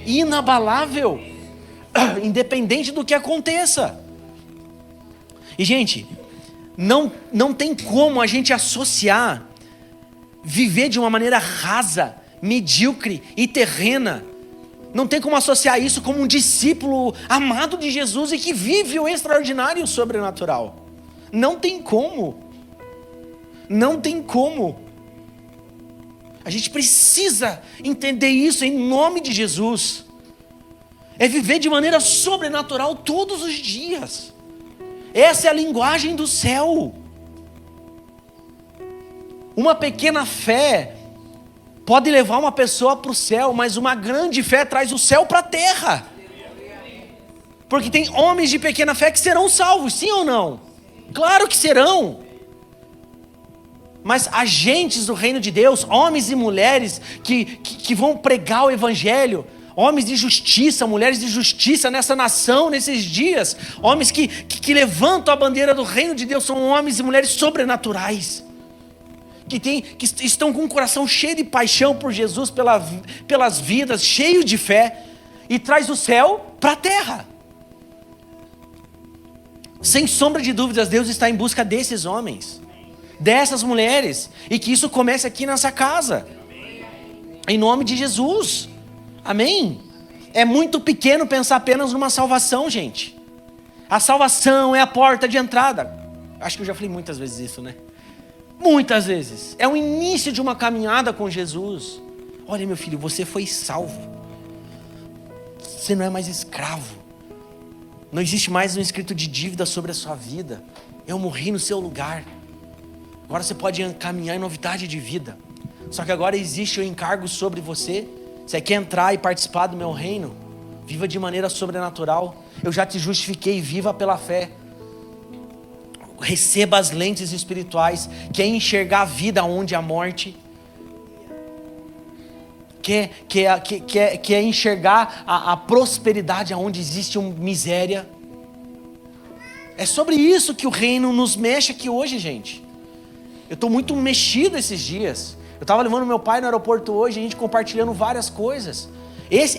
Inabalável. Independente do que aconteça. E gente, não tem como a gente associar viver de uma maneira rasa, medíocre e terrena. Não tem como associar isso como um discípulo amado de Jesus e que vive o extraordinário e o sobrenatural. Não tem como. Não tem como. A gente precisa entender isso em nome de Jesus. É viver de maneira sobrenatural todos os dias. Essa é a linguagem do céu. Uma pequena fé pode levar uma pessoa para o céu, mas uma grande fé traz o céu para a terra. Porque tem homens de pequena fé que serão salvos, sim ou não? Claro que serão. Mas agentes do reino de Deus, homens e mulheres que vão pregar o evangelho, homens de justiça, mulheres de justiça nessa nação, nesses dias, homens que levantam a bandeira do reino de Deus, são homens e mulheres sobrenaturais, que estão com o coração cheio de paixão por Jesus, pelas vidas, cheio de fé, e traz o céu para a terra. Sem sombra de dúvidas, Deus está em busca desses homens. dessas mulheres. E que isso comece aqui nessa casa. Em nome de Jesus. Amém? É muito pequeno pensar apenas numa salvação, gente. A salvação é a porta de entrada. Acho que eu já falei muitas vezes isso, né? Muitas vezes. É o início de uma caminhada com Jesus. Olha, meu filho, você foi salvo. Você não é mais escravo. Não existe mais um escrito de dívida sobre a sua vida. Eu morri no seu lugar. Agora você pode caminhar em novidade de vida. Só que agora existe o encargo sobre você. Você quer entrar e participar do meu reino? Viva de maneira sobrenatural. Eu já te justifiquei, viva pela fé. Receba as lentes espirituais. Quer enxergar a vida onde há morte? Quer enxergar a prosperidade onde existe miséria? É sobre isso que o reino nos mexe aqui hoje, gente. Eu estou muito mexido esses dias. Eu estava levando meu pai no aeroporto hoje, a gente compartilhando várias coisas.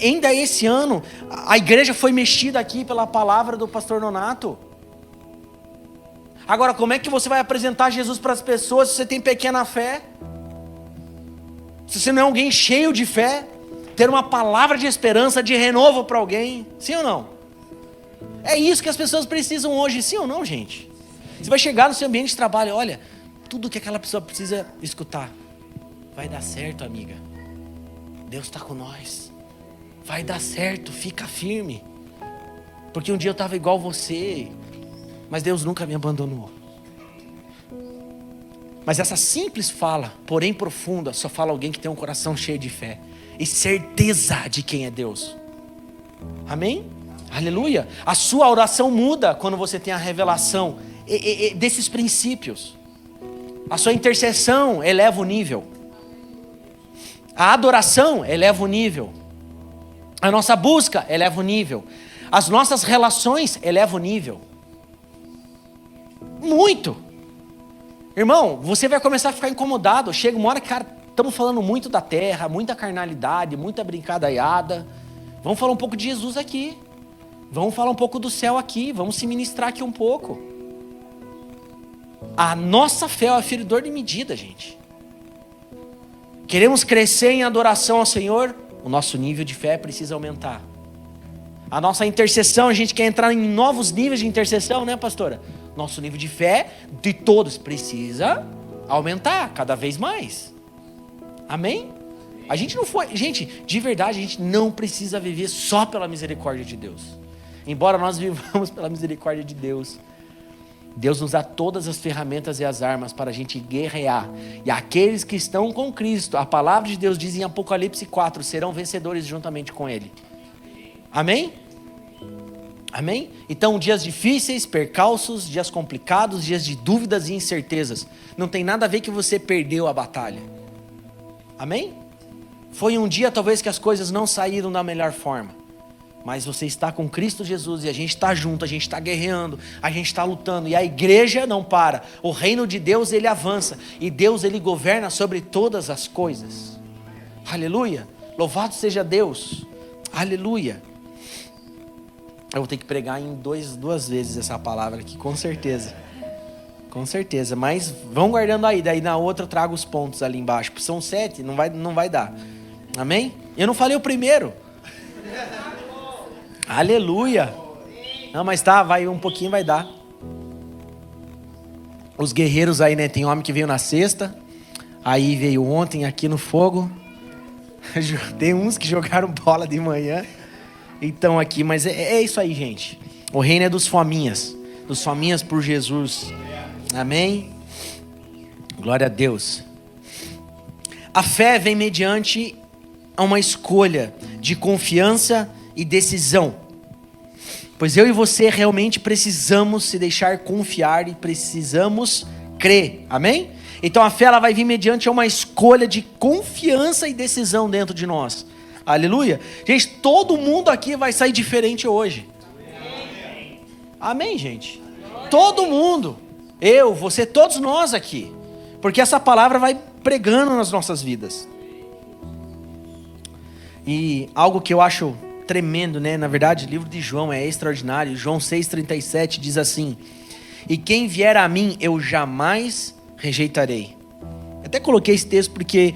Ainda esse ano, a igreja foi mexida aqui pela palavra do pastor Nonato. Agora, como é que você vai apresentar Jesus para as pessoas se você tem pequena fé? Se você não é alguém cheio de fé, ter uma palavra de esperança, de renovo para alguém, sim ou não? É isso que as pessoas precisam hoje, sim ou não, gente? Você vai chegar no seu ambiente de trabalho, olha, tudo que aquela pessoa precisa escutar. Vai dar certo, amiga. Deus está com nós. Vai dar certo, fica firme. Porque um dia eu estava igual você, mas Deus nunca me abandonou. Mas essa simples fala, porém profunda, só fala alguém que tem um coração cheio de fé e certeza de quem é Deus. Amém? Aleluia. A sua oração muda quando você tem a revelação desses princípios. A sua intercessão eleva o nível. A adoração eleva o nível. A nossa busca eleva o nível. As nossas relações elevam o nível. Muito. Irmão, você vai começar a ficar incomodado. Chega uma hora que, cara, estamos falando muito da terra, muita carnalidade, muita brincadaiada. Vamos falar um pouco de Jesus aqui. Vamos falar um pouco do céu aqui. Vamos se ministrar aqui um pouco. A nossa fé é o aferidor de medida, gente. Queremos crescer em adoração ao Senhor, o nosso nível de fé precisa aumentar. A nossa intercessão, a gente quer entrar em novos níveis de intercessão, né, pastora? Nosso nível de fé de todos precisa aumentar cada vez mais. Amém? A gente não foi, gente, de verdade, a gente não precisa viver só pela misericórdia de Deus. Embora nós vivamos pela misericórdia de Deus, Deus nos dá todas as ferramentas e as armas para a gente guerrear. E aqueles que estão com Cristo, a palavra de Deus diz em Apocalipse 4, serão vencedores juntamente com Ele. Amém? Amém? Então, dias difíceis, percalços, dias complicados, dias de dúvidas e incertezas. Não tem nada a ver que você perdeu a batalha. Amém? Foi um dia talvez que as coisas não saíram da melhor forma. Mas você está com Cristo Jesus e a gente está junto, a gente está guerreando, a gente está lutando. E a igreja não para. O reino de Deus, ele avança. E Deus, ele governa sobre todas as coisas. Aleluia. Louvado seja Deus. Aleluia. Eu vou ter que pregar em duas vezes essa palavra aqui, com certeza. Com certeza. Mas vão guardando aí. Daí na outra eu trago os pontos ali embaixo. Porque são 7, não vai dar. Amém? Eu não falei o primeiro. Aleluia. Não, mas tá, vai um pouquinho, vai dar. Os guerreiros aí, né? Tem homem que veio na sexta. Aí veio ontem aqui no fogo. Tem uns que jogaram bola de manhã. Então aqui, mas é isso aí, gente. O reino é dos fominhas. Dos fominhas por Jesus. Amém? Glória a Deus. A fé vem mediante a uma escolha de confiança e decisão. Pois eu e você realmente precisamos se deixar confiar e precisamos crer. Amém? Então a fé ela vai vir mediante a uma escolha de confiança e decisão dentro de nós. Aleluia. Gente, todo mundo aqui vai sair diferente hoje. Amém, gente? Todo mundo. Eu, você, todos nós aqui. Porque essa palavra vai pregando nas nossas vidas. E algo que eu acho tremendo, né? Na verdade, o livro de João é extraordinário. João 6,37 diz assim: e quem vier a mim, eu jamais rejeitarei. Eu até coloquei esse texto porque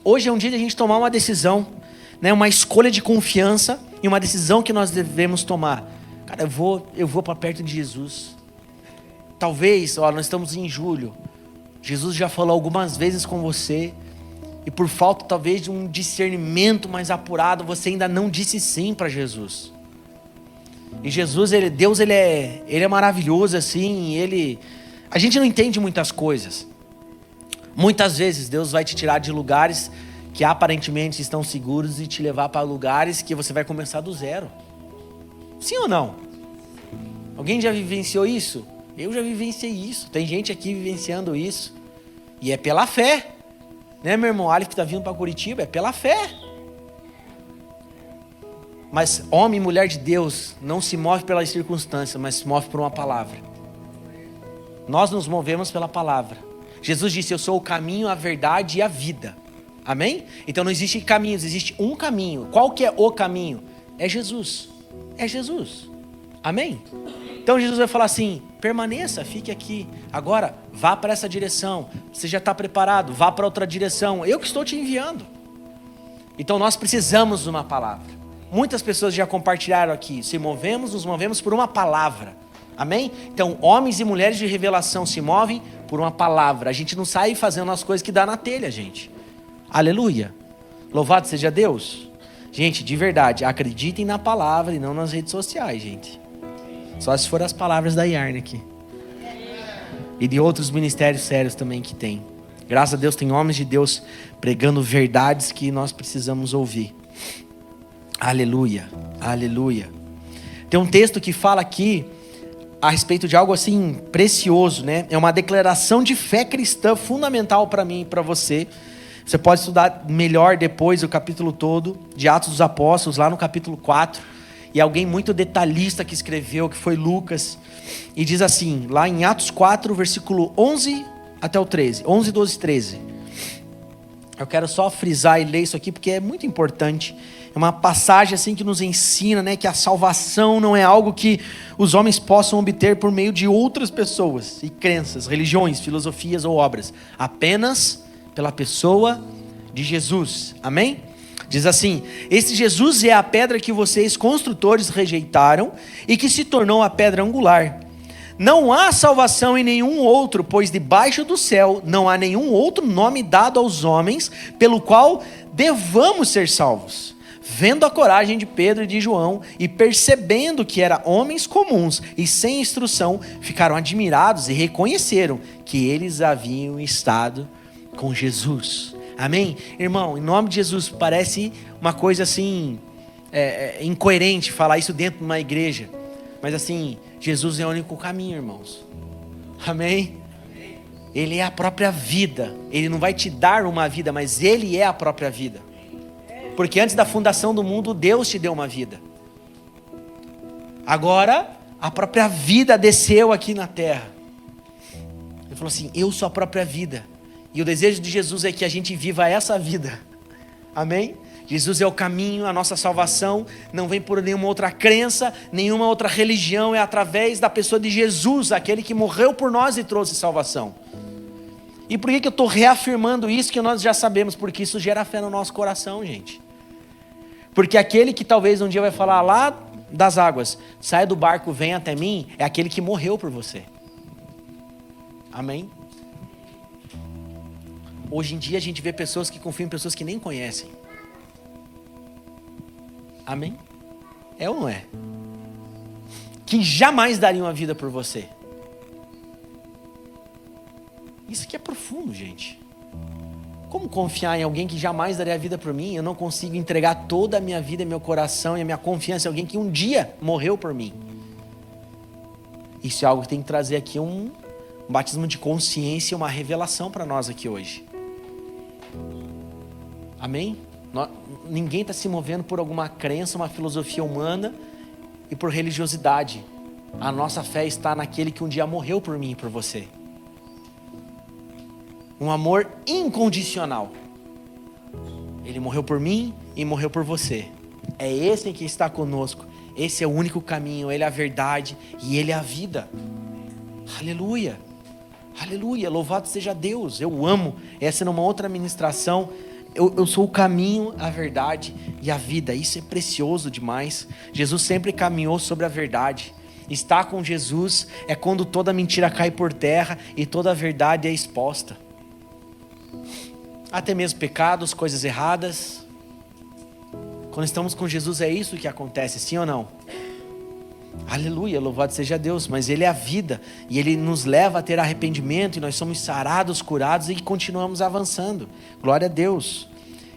hoje é um dia de a gente tomar uma decisão, né? Uma escolha de confiança e uma decisão que nós devemos tomar. Cara, eu vou para perto de Jesus. Talvez, nós estamos em julho. Jesus já falou algumas vezes com você. E por falta talvez de um discernimento mais apurado, você ainda não disse sim para Jesus. E Jesus, Deus ele é maravilhoso assim. A gente não entende muitas coisas. Muitas vezes Deus vai te tirar de lugares que aparentemente estão seguros e te levar para lugares que você vai começar do zero. Sim ou não? Alguém já vivenciou isso? Eu já vivenciei isso. Tem gente aqui vivenciando isso. E é pela fé. Né, meu irmão? Aleph que está vindo para Curitiba, é pela fé. Mas homem e mulher de Deus não se move pelas circunstâncias, mas se move por uma palavra. Nós nos movemos pela palavra. Jesus disse, eu sou o caminho, a verdade e a vida. Amém? Então não existe caminhos, existe um caminho. Qual que é o caminho? É Jesus. É Jesus. Amém? Então Jesus vai falar assim, permaneça, fique aqui. Agora, vá para essa direção. Você já está preparado, vá para outra direção. Eu que estou te enviando. Então nós precisamos de uma palavra. Muitas pessoas já compartilharam aqui. Nos movemos por uma palavra. Amém? Então, homens e mulheres de revelação se movem por uma palavra. A gente não sai fazendo as coisas que dá na telha, gente. Aleluia. Louvado seja Deus. Gente, de verdade, acreditem na palavra e não nas redes sociais, gente. Só se for as palavras da Yarn aqui. E de outros ministérios sérios também que tem. Graças a Deus tem homens de Deus pregando verdades que nós precisamos ouvir. Aleluia, aleluia. Tem um texto que fala aqui a respeito de algo assim precioso, né? É uma declaração de fé cristã fundamental para mim e para você. Você pode estudar melhor depois o capítulo todo de Atos dos Apóstolos, lá no capítulo 4. E alguém muito detalhista que escreveu, que foi Lucas. E diz assim, lá em Atos 4, versículo 11 até o 13. 11, 12, 13. Eu quero só frisar e ler isso aqui porque é muito importante. É uma passagem assim que nos ensina, né, que a salvação não é algo que os homens possam obter por meio de outras pessoas e crenças, religiões, filosofias ou obras. Apenas pela pessoa de Jesus. Amém? Diz assim, esse Jesus é a pedra que vocês construtores rejeitaram e que se tornou a pedra angular. Não há salvação em nenhum outro, pois debaixo do céu não há nenhum outro nome dado aos homens pelo qual devamos ser salvos. Vendo a coragem de Pedro e de João e percebendo que eram homens comuns e sem instrução, ficaram admirados e reconheceram que eles haviam estado com Jesus. Amém? Irmão, em nome de Jesus, parece uma coisa assim, incoerente falar isso dentro de uma igreja. Mas assim, Jesus é o único caminho, irmãos. Amém? Ele é a própria vida. Ele não vai te dar uma vida, mas Ele é a própria vida. Porque antes da fundação do mundo, Deus te deu uma vida. Agora, a própria vida desceu aqui na terra. Ele falou assim, eu sou a própria vida. E o desejo de Jesus é que a gente viva essa vida. Amém? Jesus é o caminho, a nossa salvação não vem por nenhuma outra crença, nenhuma outra religião, é através da pessoa de Jesus, aquele que morreu por nós e trouxe salvação. E por que eu estou reafirmando isso que nós já sabemos? Porque isso gera fé no nosso coração, gente. Porque aquele que talvez um dia vai falar lá das águas, saia do barco, venha até mim, é aquele que morreu por você. Amém? Hoje em dia a gente vê pessoas que confiam em pessoas que nem conhecem. Amém? É ou não é? Que jamais dariam a vida por você. Isso aqui é profundo, gente. Como confiar em alguém que jamais daria a vida por mim? Eu não consigo entregar toda a minha vida, meu coração e a minha confiança em alguém que um dia morreu por mim. Isso é algo que tem que trazer aqui um batismo de consciência, uma revelação para nós aqui hoje. Amém? Ninguém está se movendo por alguma crença, uma filosofia humana e por religiosidade. A nossa fé está naquele que um dia morreu por mim e por você. Um amor incondicional. Ele morreu por mim e morreu por você. É esse que está conosco. Esse é o único caminho. Ele é a verdade e Ele é a vida. Aleluia. Aleluia, louvado seja Deus. Eu amo. Essa é uma outra ministração. Eu sou o caminho, a verdade e a vida. Isso é precioso demais. Jesus sempre caminhou sobre a verdade. Estar com Jesus é quando toda mentira cai por terra e toda a verdade é exposta. Até mesmo pecados, coisas erradas. Quando estamos com Jesus é isso que acontece, sim ou não? Aleluia, louvado seja Deus. Mas Ele é a vida e Ele nos leva a ter arrependimento, e nós somos sarados, curados e continuamos avançando. Glória a Deus.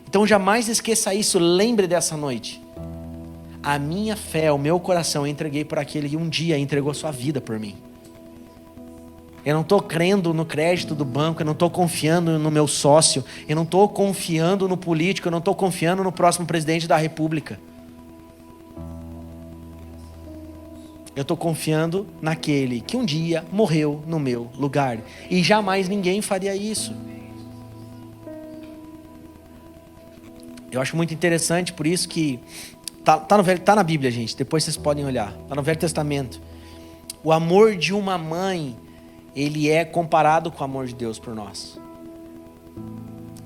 Então jamais esqueça isso, lembre dessa noite. A minha fé, o meu coração eu entreguei por aquele que um dia entregou sua vida por mim. Eu não estou crendo no crédito do banco, eu não estou confiando no meu sócio, eu não estou confiando no político, eu não estou confiando no próximo presidente da república. Eu estou confiando naquele que um dia morreu no meu lugar. E jamais ninguém faria isso. Eu acho muito interessante, por isso que tá na Bíblia, gente. Depois vocês podem olhar. Está no Velho Testamento. O amor de uma mãe, ele é comparado com o amor de Deus por nós.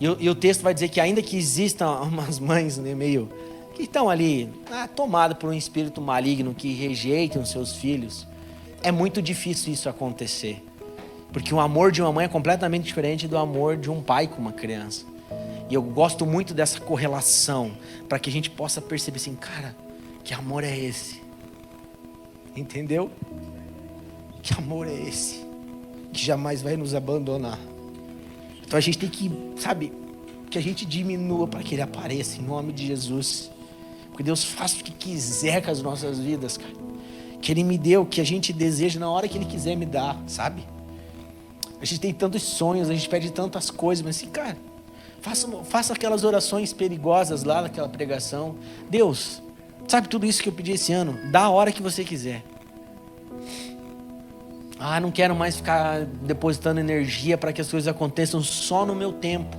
E o texto vai dizer que ainda que existam umas mães, né, meio... que estão ali, tomadas por um espírito maligno, que rejeitam seus filhos, é muito difícil isso acontecer. Porque o amor de uma mãe é completamente diferente do amor de um pai com uma criança. E eu gosto muito dessa correlação, para que a gente possa perceber assim, cara, que amor é esse? Entendeu? Que amor é esse? Que jamais vai nos abandonar. Então a gente tem que, sabe, que a gente diminua para que Ele apareça, em nome de Jesus. Porque Deus faz o que quiser com as nossas vidas, cara. Que Ele me deu o que a gente deseja na hora que Ele quiser me dar, sabe? A gente tem tantos sonhos, a gente pede tantas coisas, mas assim, cara, faça aquelas orações perigosas lá naquela pregação. Deus, sabe tudo isso que eu pedi esse ano? Dá a hora que você quiser. Não quero mais ficar depositando energia para que as coisas aconteçam só no meu tempo.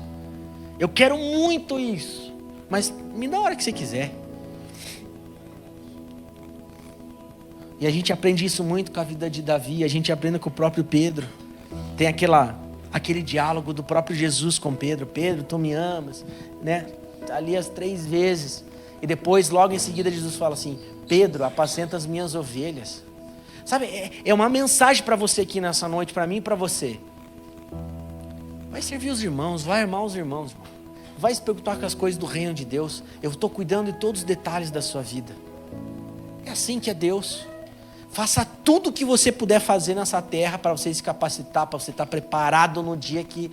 Eu quero muito isso, mas me dá a hora que você quiser. E a gente aprende isso muito com a vida de Davi, a gente aprende com o próprio Pedro. Tem aquele diálogo do próprio Jesus com Pedro. Pedro, tu me amas, né? Ali as 3 vezes. E depois, logo em seguida, Jesus fala assim, Pedro, apacenta as minhas ovelhas. Sabe, é uma mensagem para você aqui nessa noite, para mim e para você. Vai servir os irmãos, vai armar os irmãos, vai se preocupar com as coisas do reino de Deus. Eu estou cuidando de todos os detalhes da sua vida. É assim que é Deus. Faça tudo o que você puder fazer nessa terra para você se capacitar, para você estar preparado no dia que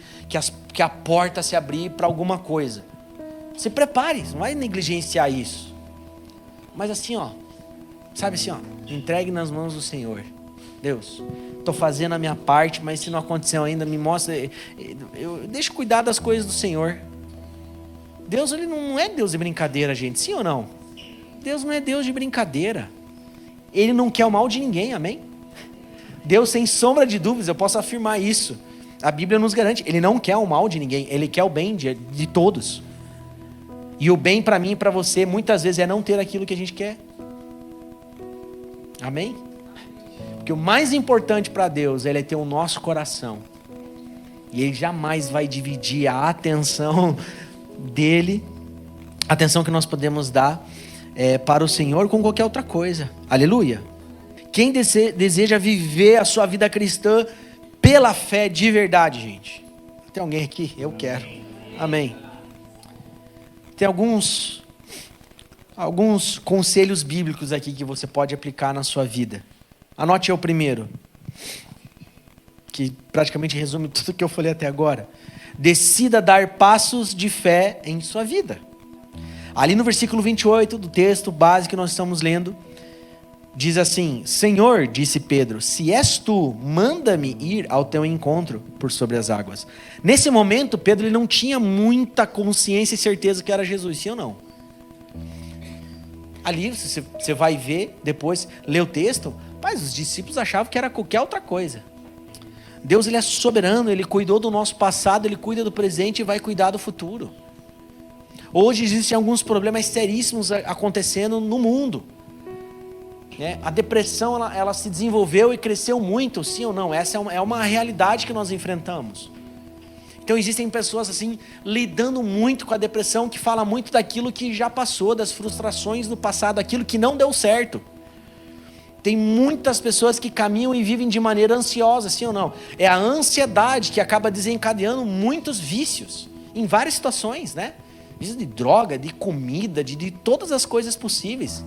a porta se abrir para alguma coisa. Se prepare, não vai negligenciar isso. Mas assim, sabe assim, entregue nas mãos do Senhor. Deus, estou fazendo a minha parte, mas se não aconteceu ainda, me mostra. Deixa eu cuidar das coisas do Senhor. Deus, Ele não é Deus de brincadeira, gente, sim ou não? Deus não é Deus de brincadeira. Ele não quer o mal de ninguém, amém? Deus, sem sombra de dúvidas, eu posso afirmar isso. A Bíblia nos garante, Ele não quer o mal de ninguém, Ele quer o bem de todos. E o bem para mim e para você, muitas vezes, é não ter aquilo que a gente quer. Amém? Porque o mais importante para Deus, Ele é ter o nosso coração. E Ele jamais vai dividir a atenção dEle, a atenção que nós podemos dar para o Senhor com qualquer outra coisa. Aleluia. Quem deseja viver a sua vida cristã pela fé de verdade, gente? Tem alguém aqui? Eu quero. Amém. Tem alguns conselhos bíblicos aqui que você pode aplicar na sua vida. Anote o primeiro, que praticamente resume tudo que eu falei até agora. Decida dar passos de fé em sua vida. Ali no versículo 28 do texto base que nós estamos lendo, diz assim: Senhor, disse Pedro, se és tu, manda-me ir ao teu encontro por sobre as águas. Nesse momento, Pedro ele não tinha muita consciência e certeza que era Jesus, sim ou não? Ali você vai ver, depois, ler o texto, mas os discípulos achavam que era qualquer outra coisa. Deus ele é soberano, Ele cuidou do nosso passado, Ele cuida do presente e vai cuidar do futuro. Hoje existem alguns problemas seríssimos acontecendo no mundo. né? A depressão ela se desenvolveu e cresceu muito, sim ou não? Essa é uma realidade que nós enfrentamos. Então existem pessoas assim, lidando muito com a depressão, que fala muito daquilo que já passou, das frustrações do passado, aquilo que não deu certo. Tem muitas pessoas que caminham e vivem de maneira ansiosa, sim ou não? É a ansiedade que acaba desencadeando muitos vícios, em várias situações, né? Vícios de droga, de comida, de todas as coisas possíveis.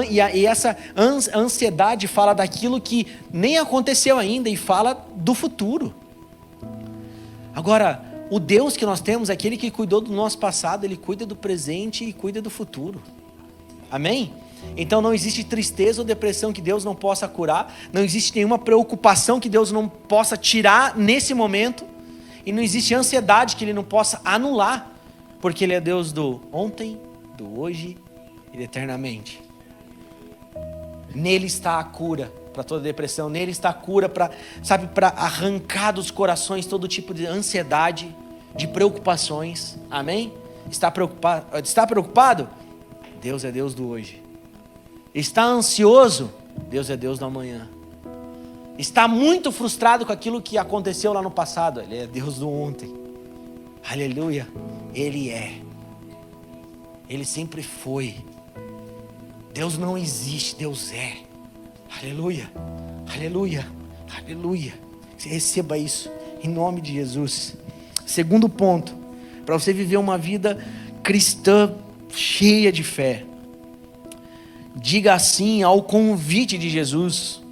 E essa ansiedade fala daquilo que nem aconteceu ainda e fala do futuro. Agora, o Deus que nós temos, aquele que cuidou do nosso passado, Ele cuida do presente e cuida do futuro. Amém? Então não existe tristeza ou depressão que Deus não possa curar, não existe nenhuma preocupação que Deus não possa tirar nesse momento, e não existe ansiedade que Ele não possa anular, porque Ele é Deus do ontem, do hoje e do eternamente. Nele está a cura para toda depressão, nele está a cura para arrancar dos corações todo tipo de ansiedade, de preocupações. Amém? Está preocupado? Deus é Deus do hoje. Está ansioso? Deus é Deus do amanhã. Está muito frustrado com aquilo que aconteceu lá no passado? Ele é Deus do ontem. Aleluia. Ele é. Ele sempre foi. Deus não existe, Deus é. Aleluia, aleluia, aleluia. Você receba isso em nome de Jesus. Segundo ponto, para você viver uma vida cristã cheia de fé, diga sim ao convite de Jesus,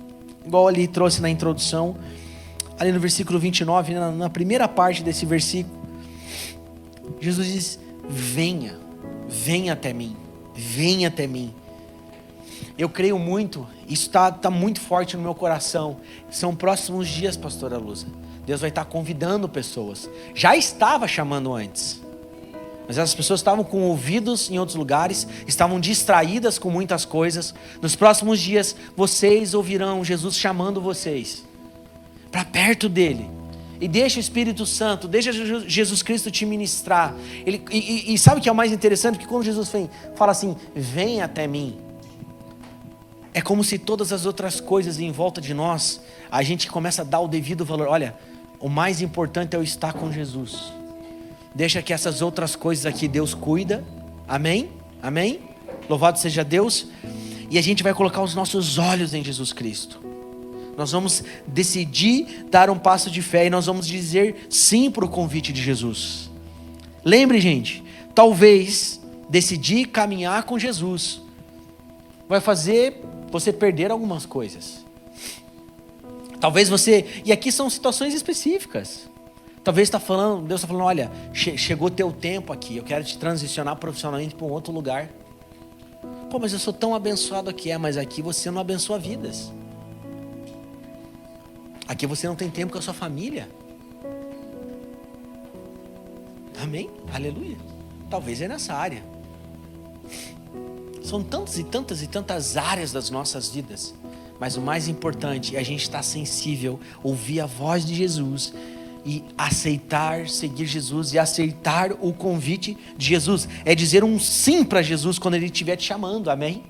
igual ali trouxe na introdução, ali no versículo 29, na primeira parte desse versículo, Jesus diz: venha até mim, venha até mim. Eu creio muito, isso está muito forte no meu coração. São próximos dias, pastora Luza. Deus vai estar convidando pessoas. Já estava chamando antes. Mas as pessoas estavam com ouvidos em outros lugares, estavam distraídas com muitas coisas. Nos próximos dias, vocês ouvirão Jesus chamando vocês para perto dele. E deixa o Espírito Santo, deixa Jesus Cristo te ministrar. E sabe o que é o mais interessante? Que quando Jesus fala assim, vem até mim, é como se todas as outras coisas em volta de nós, a gente começa a dar o devido valor. Olha, o mais importante é eu estar com Jesus. Deixa que essas outras coisas aqui Deus cuida. Amém? Amém? Louvado seja Deus. E a gente vai colocar os nossos olhos em Jesus Cristo. Nós vamos decidir dar um passo de fé e nós vamos dizer sim para o convite de Jesus. Lembre, gente, talvez decidir caminhar com Jesus vai fazer você perder algumas coisas. Talvez você... E aqui são situações específicas. Talvez Deus está falando, olha, chegou teu tempo aqui, eu quero te transicionar profissionalmente para um outro lugar. Pô, mas eu sou tão abençoado aqui. Mas aqui você não abençoa vidas. Aqui você não tem tempo com a sua família. Amém? Aleluia. Talvez é nessa área. São tantas e tantas e tantas áreas das nossas vidas. Mas o mais importante é a gente estar sensível, ouvir a voz de Jesus e aceitar seguir Jesus e aceitar o convite de Jesus. É dizer um sim para Jesus quando Ele estiver te chamando. Amém?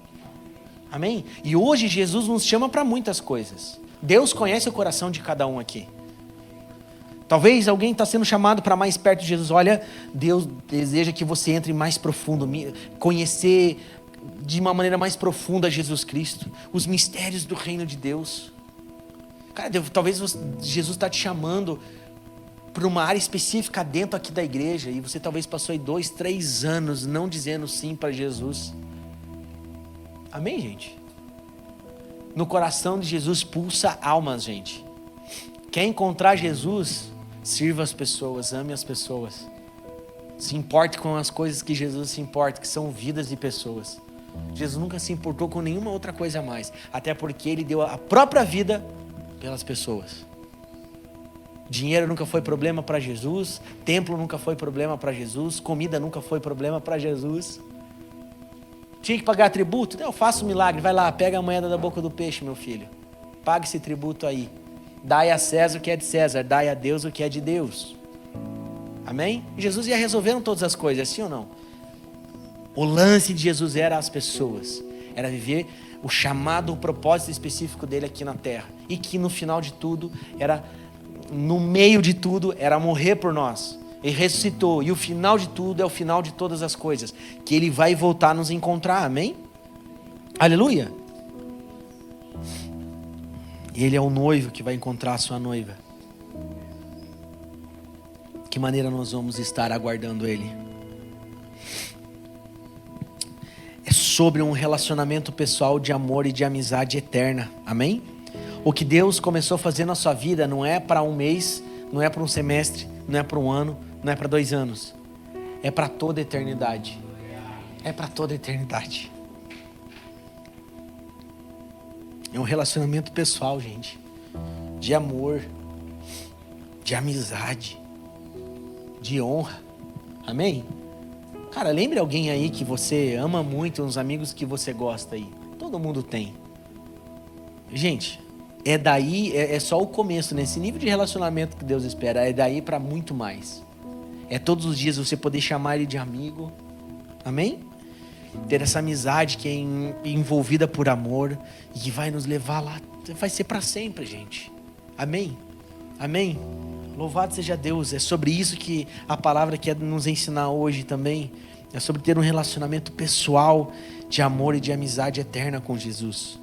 Amém? E hoje Jesus nos chama para muitas coisas. Deus conhece o coração de cada um aqui. Talvez alguém está sendo chamado para mais perto de Jesus. Olha, Deus deseja que você entre mais profundo, conhecer de uma maneira mais profunda Jesus Cristo, os mistérios do reino de Deus. Cara, talvez Jesus está te chamando para uma área específica dentro aqui da igreja, e você talvez passou aí 2, 3 anos não dizendo sim para Jesus. Amém, gente? No coração de Jesus pulsa almas, gente. Quer encontrar Jesus? Sirva as pessoas, ame as pessoas. Se importe com as coisas que Jesus se importa, que são vidas de pessoas. Jesus nunca se importou com nenhuma outra coisa a mais, até porque Ele deu a própria vida pelas pessoas. Dinheiro nunca foi problema para Jesus, templo nunca foi problema para Jesus, comida nunca foi problema para Jesus. Tinha que pagar tributo? Eu faço um milagre, vai lá, pega a moeda da boca do peixe, meu filho. Paga esse tributo aí. Dai a César o que é de César, dai a Deus o que é de Deus. Amém? E Jesus ia resolvendo todas as coisas, sim ou não? O lance de Jesus era as pessoas, era viver o chamado, o propósito específico dele aqui na terra. E que no final de tudo, no meio de tudo, era morrer por nós. Ele ressuscitou, e o final de tudo é o final de todas as coisas, que ele vai voltar a nos encontrar, amém? Aleluia! Ele é o noivo que vai encontrar a sua noiva. Que maneira nós vamos estar aguardando ele? É sobre um relacionamento pessoal de amor e de amizade eterna, amém? O que Deus começou a fazer na sua vida não é para um mês, não é para um semestre, não é para um ano, não é para 2 anos. É para toda a eternidade. É para toda a eternidade. É um relacionamento pessoal, gente. De amor. De amizade. De honra. Amém? Cara, lembre alguém aí que você ama muito, uns amigos que você gosta aí. Todo mundo tem. Gente, é daí, é só o começo, nesse nível de relacionamento que Deus espera. É daí para muito mais. É todos os dias você poder chamar ele de amigo. Amém? Ter essa amizade que é envolvida por amor e que vai nos levar lá. Vai ser para sempre, gente. Amém? Amém? Louvado seja Deus. É sobre isso que a palavra quer nos ensinar hoje também. É sobre ter um relacionamento pessoal de amor e de amizade eterna com Jesus.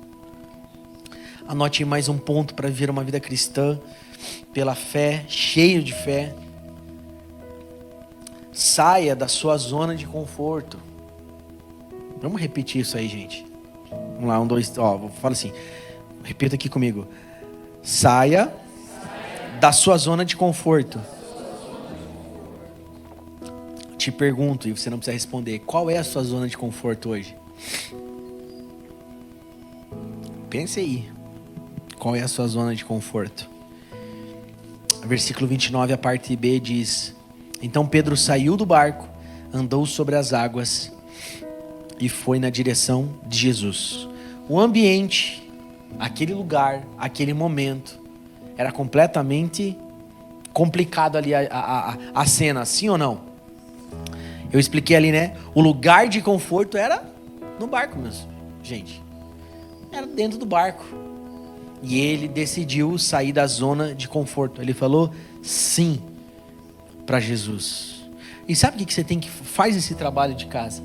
Anote mais um ponto para viver uma vida cristã pela fé, cheio de fé. Saia da sua zona de conforto. Vamos repetir isso aí, gente. Vamos lá, 1, 2, fala assim. Repita aqui comigo. Saia da sua zona de conforto. Te pergunto, e você não precisa responder, qual é a sua zona de conforto hoje? Pense aí. Qual é a sua zona de conforto? Versículo 29, a parte B diz: Então Pedro saiu do barco, andou sobre as águas e foi na direção de Jesus. O ambiente, aquele lugar, aquele momento, era completamente complicado ali a cena, sim ou não? Eu expliquei ali, né? O lugar de conforto era no barco mesmo, gente. Era dentro do barco. E ele decidiu sair da zona de conforto. Ele falou sim para Jesus. E sabe o que você tem que faz esse trabalho de casa?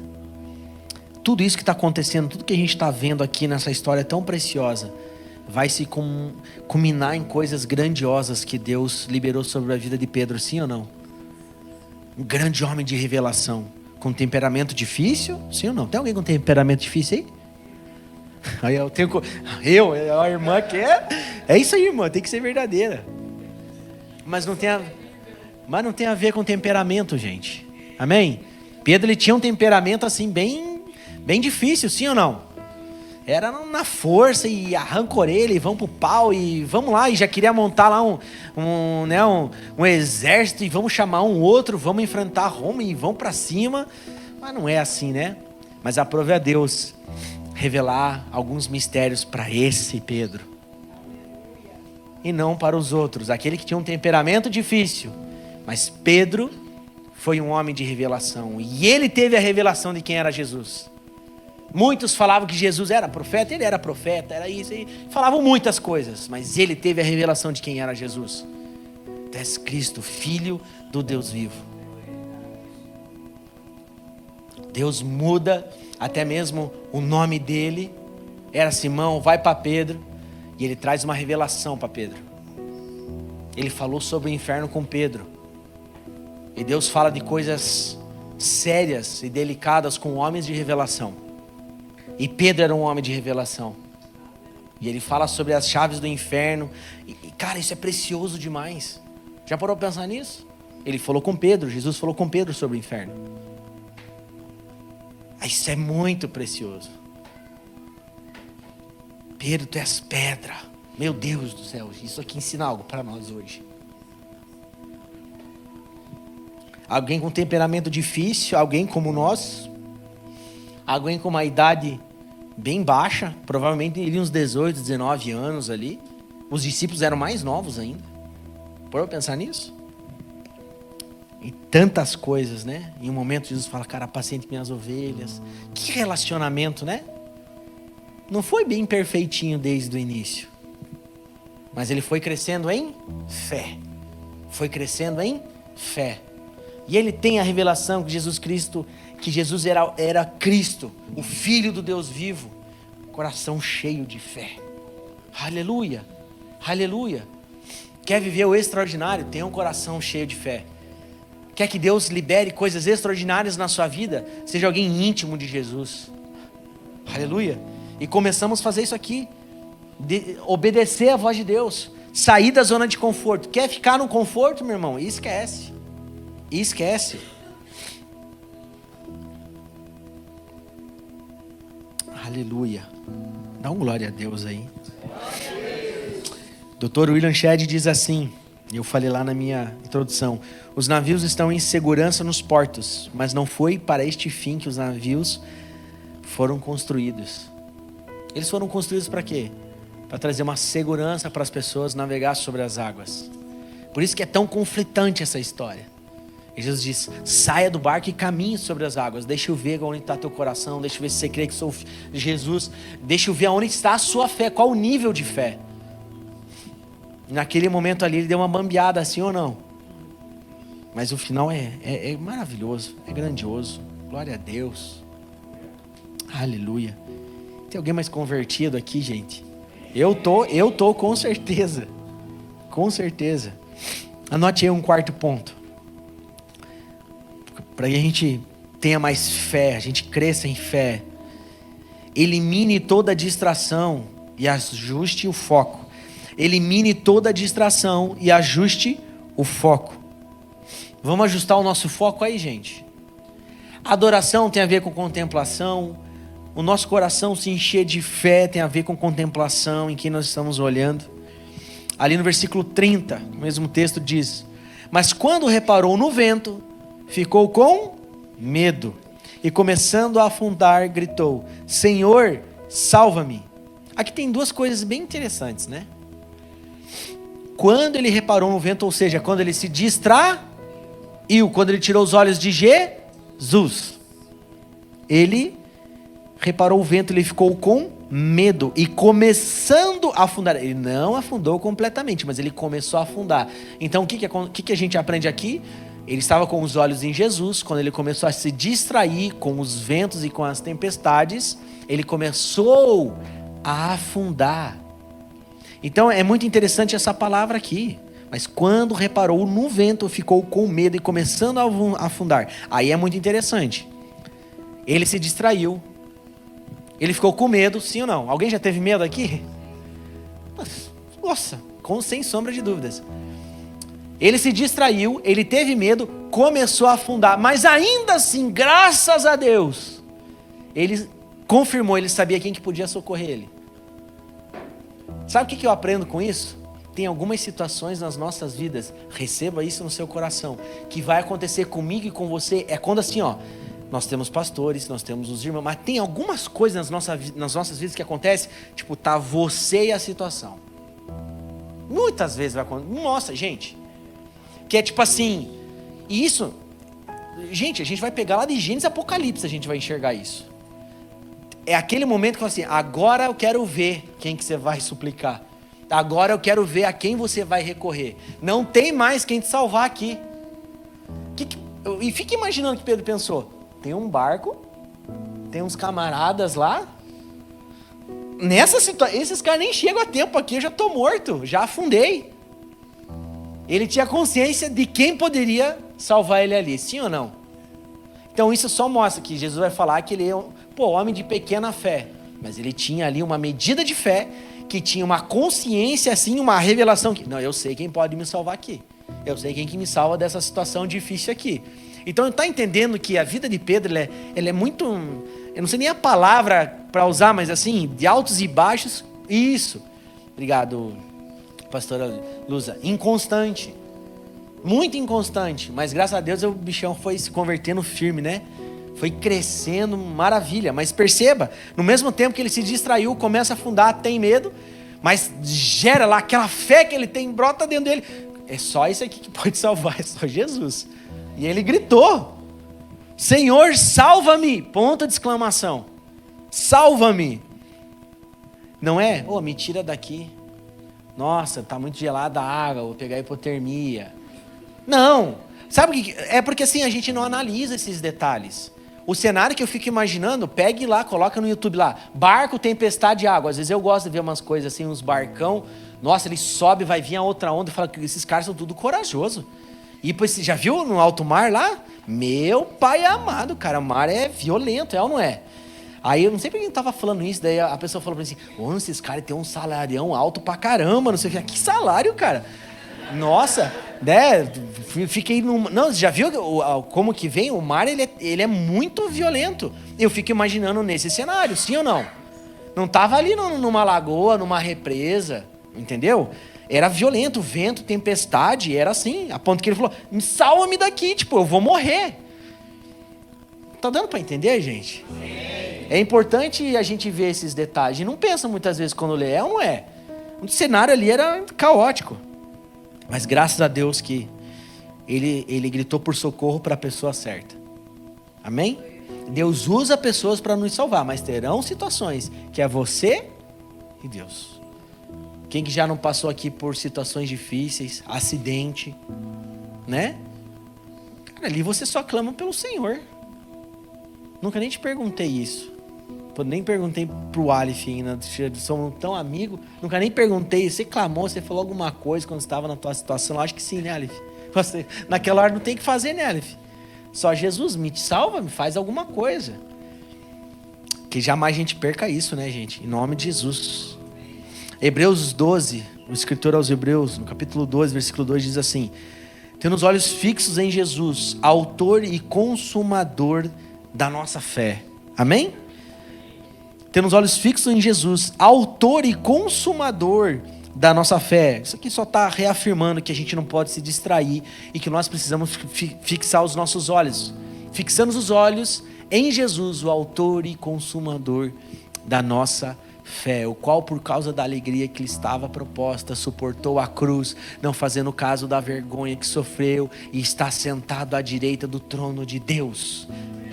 Tudo isso que está acontecendo, tudo que a gente está vendo aqui nessa história tão preciosa, vai se culminar em coisas grandiosas que Deus liberou sobre a vida de Pedro, sim ou não? Um grande homem de revelação, com temperamento difícil, sim ou não? Tem alguém com temperamento difícil aí? Aí a irmã que é isso aí, irmã, tem que ser verdadeira. Mas não tem a ver com temperamento, gente. Amém? Pedro, ele tinha um temperamento assim bem difícil, sim ou não? Era na força e arranca a orelha e vamos pro pau e vamos lá, e já queria montar lá um exército e vamos chamar um outro, vamos enfrentar Roma e vamos para cima. Mas não é assim, né? Mas aprove a Deus revelar alguns mistérios para esse Pedro e não para os outros, aquele que tinha um temperamento difícil. Mas Pedro foi um homem de revelação e ele teve a revelação de quem era Jesus. Muitos falavam que Jesus era profeta, ele era profeta, era isso, falavam muitas coisas, mas ele teve a revelação de quem era Jesus. Tu és Cristo, Filho do Deus vivo. Deus muda até mesmo o nome dele. Era Simão, vai para Pedro, e ele traz uma revelação para Pedro. Ele falou sobre o inferno com Pedro, e Deus fala de coisas sérias e delicadas com homens de revelação. E Pedro era um homem de revelação. E ele fala sobre as chaves do inferno. E cara, isso é precioso demais. Já parou para pensar nisso? Ele falou com Pedro, Jesus falou com Pedro sobre o inferno. Isso é muito precioso. Pedro, tu és pedra. Meu Deus do céu, isso aqui ensina algo para nós hoje. Alguém com temperamento difícil, alguém como nós, alguém com uma idade bem baixa, provavelmente ele uns 18, 19 anos ali. Os discípulos eram mais novos ainda. Por pensar nisso? E tantas coisas, né? Em um momento Jesus fala, cara, apacente minhas ovelhas. Que relacionamento, né? não foi bem perfeitinho desde o início. Mas ele foi crescendo em fé. Foi crescendo em fé. E ele tem a revelação que Jesus era Cristo, o Filho do Deus vivo. Coração cheio de fé. Aleluia, aleluia. Quer viver o extraordinário? Tenha um coração cheio de fé. Quer que Deus libere coisas extraordinárias na sua vida? Seja alguém íntimo de Jesus. Aleluia. E começamos a fazer isso aqui. Obedecer a voz de Deus. Sair da zona de conforto. Quer ficar no conforto, meu irmão? Esquece. Esquece. Aleluia. Dá um glória a Deus aí. Dr. William Shedd diz assim, eu falei lá na minha introdução: os navios estão em segurança nos portos, mas não foi para este fim que os navios foram construídos. Eles foram construídos para quê? Para trazer uma segurança para as pessoas navegar sobre as águas. Por isso que é tão conflitante essa história. E Jesus diz: saia do barco e caminhe sobre as águas. Deixa eu ver onde está teu coração. Deixa eu ver se você crê que sou Jesus. Deixa eu ver onde está a sua fé. Qual o nível de fé? Naquele momento ali ele deu uma bambeada, assim ou não? Mas o final é maravilhoso. É grandioso. Glória a Deus. Aleluia. Tem alguém mais convertido aqui, gente? Eu tô com certeza. Com certeza. Anote aí um quarto ponto. Para que a gente tenha mais fé, a gente cresça em fé. Elimine toda distração e ajuste o foco. Elimine toda distração e ajuste o foco. Vamos ajustar o nosso foco aí, gente. Adoração tem a ver com contemplação. O nosso coração se encher de fé tem a ver com contemplação em quem nós estamos olhando. Ali no versículo 30, o mesmo texto diz: mas quando reparou no vento, ficou com medo e, começando a afundar, gritou: Senhor, salva-me. Aqui tem duas coisas bem interessantes, né? Quando ele reparou no vento, ou seja, quando ele se distraiu, quando ele tirou os olhos de Jesus, ele reparou o vento, ele ficou com medo e, começando a afundar, ele não afundou completamente, mas ele começou a afundar. Então o que a gente aprende aqui? Ele estava com os olhos em Jesus. Quando ele começou a se distrair com os ventos e com as tempestades, ele começou a afundar. Então é muito interessante essa palavra aqui. Mas quando reparou no vento, ficou com medo e começando a afundar. Aí é muito interessante. Ele se distraiu. Ele ficou com medo, sim ou não? Alguém já teve medo aqui? Nossa, sem sombra de dúvidas. Ele se distraiu, ele teve medo, começou a afundar. Mas ainda assim, graças a Deus, ele confirmou, ele sabia quem que podia socorrer ele. Sabe o que eu aprendo com isso? Tem algumas situações nas nossas vidas, receba isso no seu coração, que vai acontecer comigo e com você. É quando assim, ó, nós temos pastores, nós temos os irmãos, mas tem algumas coisas nas nossas vidas que acontecem, tipo, tá você e a situação. Muitas vezes vai acontecer. Nossa, gente, que é tipo assim, isso, gente, a gente vai pegar lá de Gênesis e Apocalipse, a gente vai enxergar isso. É aquele momento que fala assim: agora eu quero ver quem que você vai suplicar. Agora eu quero ver a quem você vai recorrer. Não tem mais quem te salvar aqui. E fique imaginando o que Pedro pensou. Tem um barco, tem uns camaradas lá. Nessa situação, esses caras nem chegam a tempo aqui, eu já estou morto, já afundei. Ele tinha consciência de quem poderia salvar ele ali, sim ou não? Então isso só mostra que Jesus vai falar que ele é um homem de pequena fé. Mas ele tinha ali uma medida de fé, que tinha uma consciência, assim, uma revelação que, não, eu sei quem pode me salvar aqui. Eu sei quem que me salva dessa situação difícil aqui. Então está entendendo que a vida de Pedro, ela é muito, eu não sei nem a palavra para usar, mas assim, de altos e baixos, isso. Obrigado, pastora Luza. Inconstante. Muito inconstante, mas graças a Deus o bichão foi se convertendo firme, né? Foi crescendo, maravilha. Mas perceba, no mesmo tempo que ele se distraiu, começa a afundar, tem medo, mas gera lá aquela fé que ele tem, brota dentro dele. É só isso aqui que pode salvar, é só Jesus. E ele gritou: Senhor, salva-me! Ponto de exclamação. Salva-me! Não é? Ô, me tira daqui. Nossa, tá muito gelada a água, vou pegar hipotermia. Não. Sabe o que? É porque assim, a gente não analisa esses detalhes. O cenário que eu fico imaginando, pegue lá, coloca no YouTube lá. Barco, tempestade de água. Às vezes eu gosto de ver umas coisas assim, uns barcão. Nossa, ele sobe, vai vir a outra onda. Fala que esses caras são tudo corajosos. E depois, já viu no alto mar lá? Meu pai amado, cara, o mar é violento, é ou não é? Aí eu não sei por que eu tava falando isso, daí a pessoa falou pra mim assim, ô, esses caras têm um salarião alto pra caramba, não sei o que. Que salário, cara? Nossa, né? Fiquei num... Não, já viu como que vem? O mar, ele é muito violento. Eu fico imaginando nesse cenário, sim ou não? Não tava ali numa lagoa, numa represa, entendeu? Era violento, vento, tempestade, era assim, a ponto que ele falou, salva-me daqui, tipo, eu vou morrer. Tá dando para entender, gente? É importante a gente ver esses detalhes. E não pensa muitas vezes quando lê, é ou não é? O cenário ali era caótico. Mas graças a Deus que ele gritou por socorro para a pessoa certa. Amém? Deus usa pessoas para nos salvar, mas terão situações que é você e Deus. Quem que já não passou aqui por situações difíceis, acidente, né? Cara, ali você só clama pelo Senhor. Nunca nem te perguntei isso. Nem perguntei pro Alif ainda, somos tão amigos. Nunca nem perguntei, você clamou, você falou alguma coisa quando estava na tua situação? Eu acho que sim, né, Alif? Você, naquela hora não tem o que fazer, né, Alif? Só Jesus, me salva, me faz alguma coisa. Que jamais a gente perca isso, né, gente? Em nome de Jesus. Hebreus 12, o escritor aos Hebreus, no capítulo 12, versículo 2, diz assim: tendo os olhos fixos em Jesus, autor e consumador da nossa fé. Amém? Tendo os olhos fixos em Jesus, autor e consumador da nossa fé. Isso aqui só está reafirmando que a gente não pode se distrair e que nós precisamos fixar os nossos olhos. Fixando os olhos em Jesus, o autor e consumador da nossa fé, o qual por causa da alegria que lhe estava proposta, suportou a cruz, não fazendo caso da vergonha que sofreu, e está sentado à direita do trono de Deus.